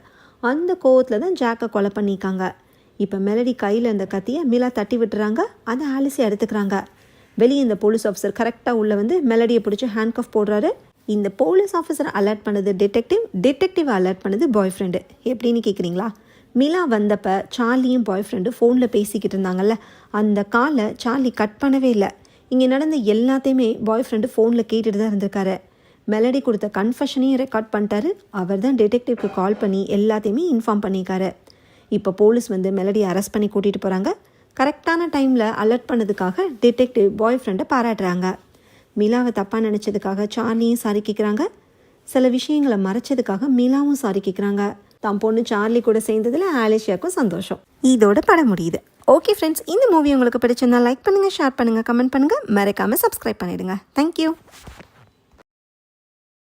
அந்த கோவத்தில் தான் ஜாக்கை கொலை பண்ணியிருக்காங்க. இப்போ மெலடி கையில் இருந்த கத்தியை மிலா தட்டி விட்டுறாங்க. அதை ஆலிஸை எடுத்துக்கிறாங்க. வெளியே இந்த போலீஸ் ஆஃபீஸர் கரெக்டாக உள்ளே வந்து மெலடியை பிடிச்சி ஹேண்ட்கஃப் போடுறாரு. இந்த போலீஸ் ஆஃபீஸரை அலர்ட் பண்ணது டிடெக்டிவ் அலர்ட் பண்ணது பாய் ஃப்ரெண்டு. எப்படின்னு கேட்குறீங்களா? மிலா வந்தப்போ சார்லியும் பாய் ஃப்ரெண்டு ஃபோனில் பேசிக்கிட்டு இருந்தாங்கல்ல, அந்த காலை சார்லி கட் பண்ணவே இல்லை. இங்கே நடந்த எல்லாத்தையுமே பாய் ஃப்ரெண்டு ஃபோனில் கேட்டுட்டு தான் இருந்திருக்காரு. மெலடி கொடுத்த கன்ஃபெஷனையும் ரெக்கார்ட் பண்ணிட்டாரு. அவர் தான் டிடெக்டிவ்க்கு கால் பண்ணி எல்லாத்தையுமே இன்ஃபார்ம் பண்ணியிருக்காரு. இப்போ போலீஸ் வந்து மெலடியை அரெஸ்ட் பண்ணி கூட்டிகிட்டு போகிறாங்க. கரெக்டான டைமில் அலர்ட் பண்ணதுக்காக டிடெக்டிவ் பாய் ஃப்ரெண்டை பாராட்டுறாங்க. மிலாவை தப்பாக நினச்சதுக்காக சார்லியும் சாரி கேட்குறாங்க. சில விஷயங்களை மறைச்சதுக்காக மிலாவும் சாரி கேட்குறாங்க. தான் பொண்ணு சார்லி கூட சேர்ந்ததில் ஆலிஷியாவுக்கும் சந்தோஷம். இதோட படம் முடியுது. ஓகே ஃப்ரெண்ட்ஸ், இந்த மூவி உங்களுக்கு பிடிச்சிருந்தா லைக் பண்ணுங்கள், ஷேர் பண்ணுங்கள், கமெண்ட் பண்ணுங்கள், மறக்காமல் சப்ஸ்கிரைப் பண்ணிவிடுங்க. தேங்க்யூ.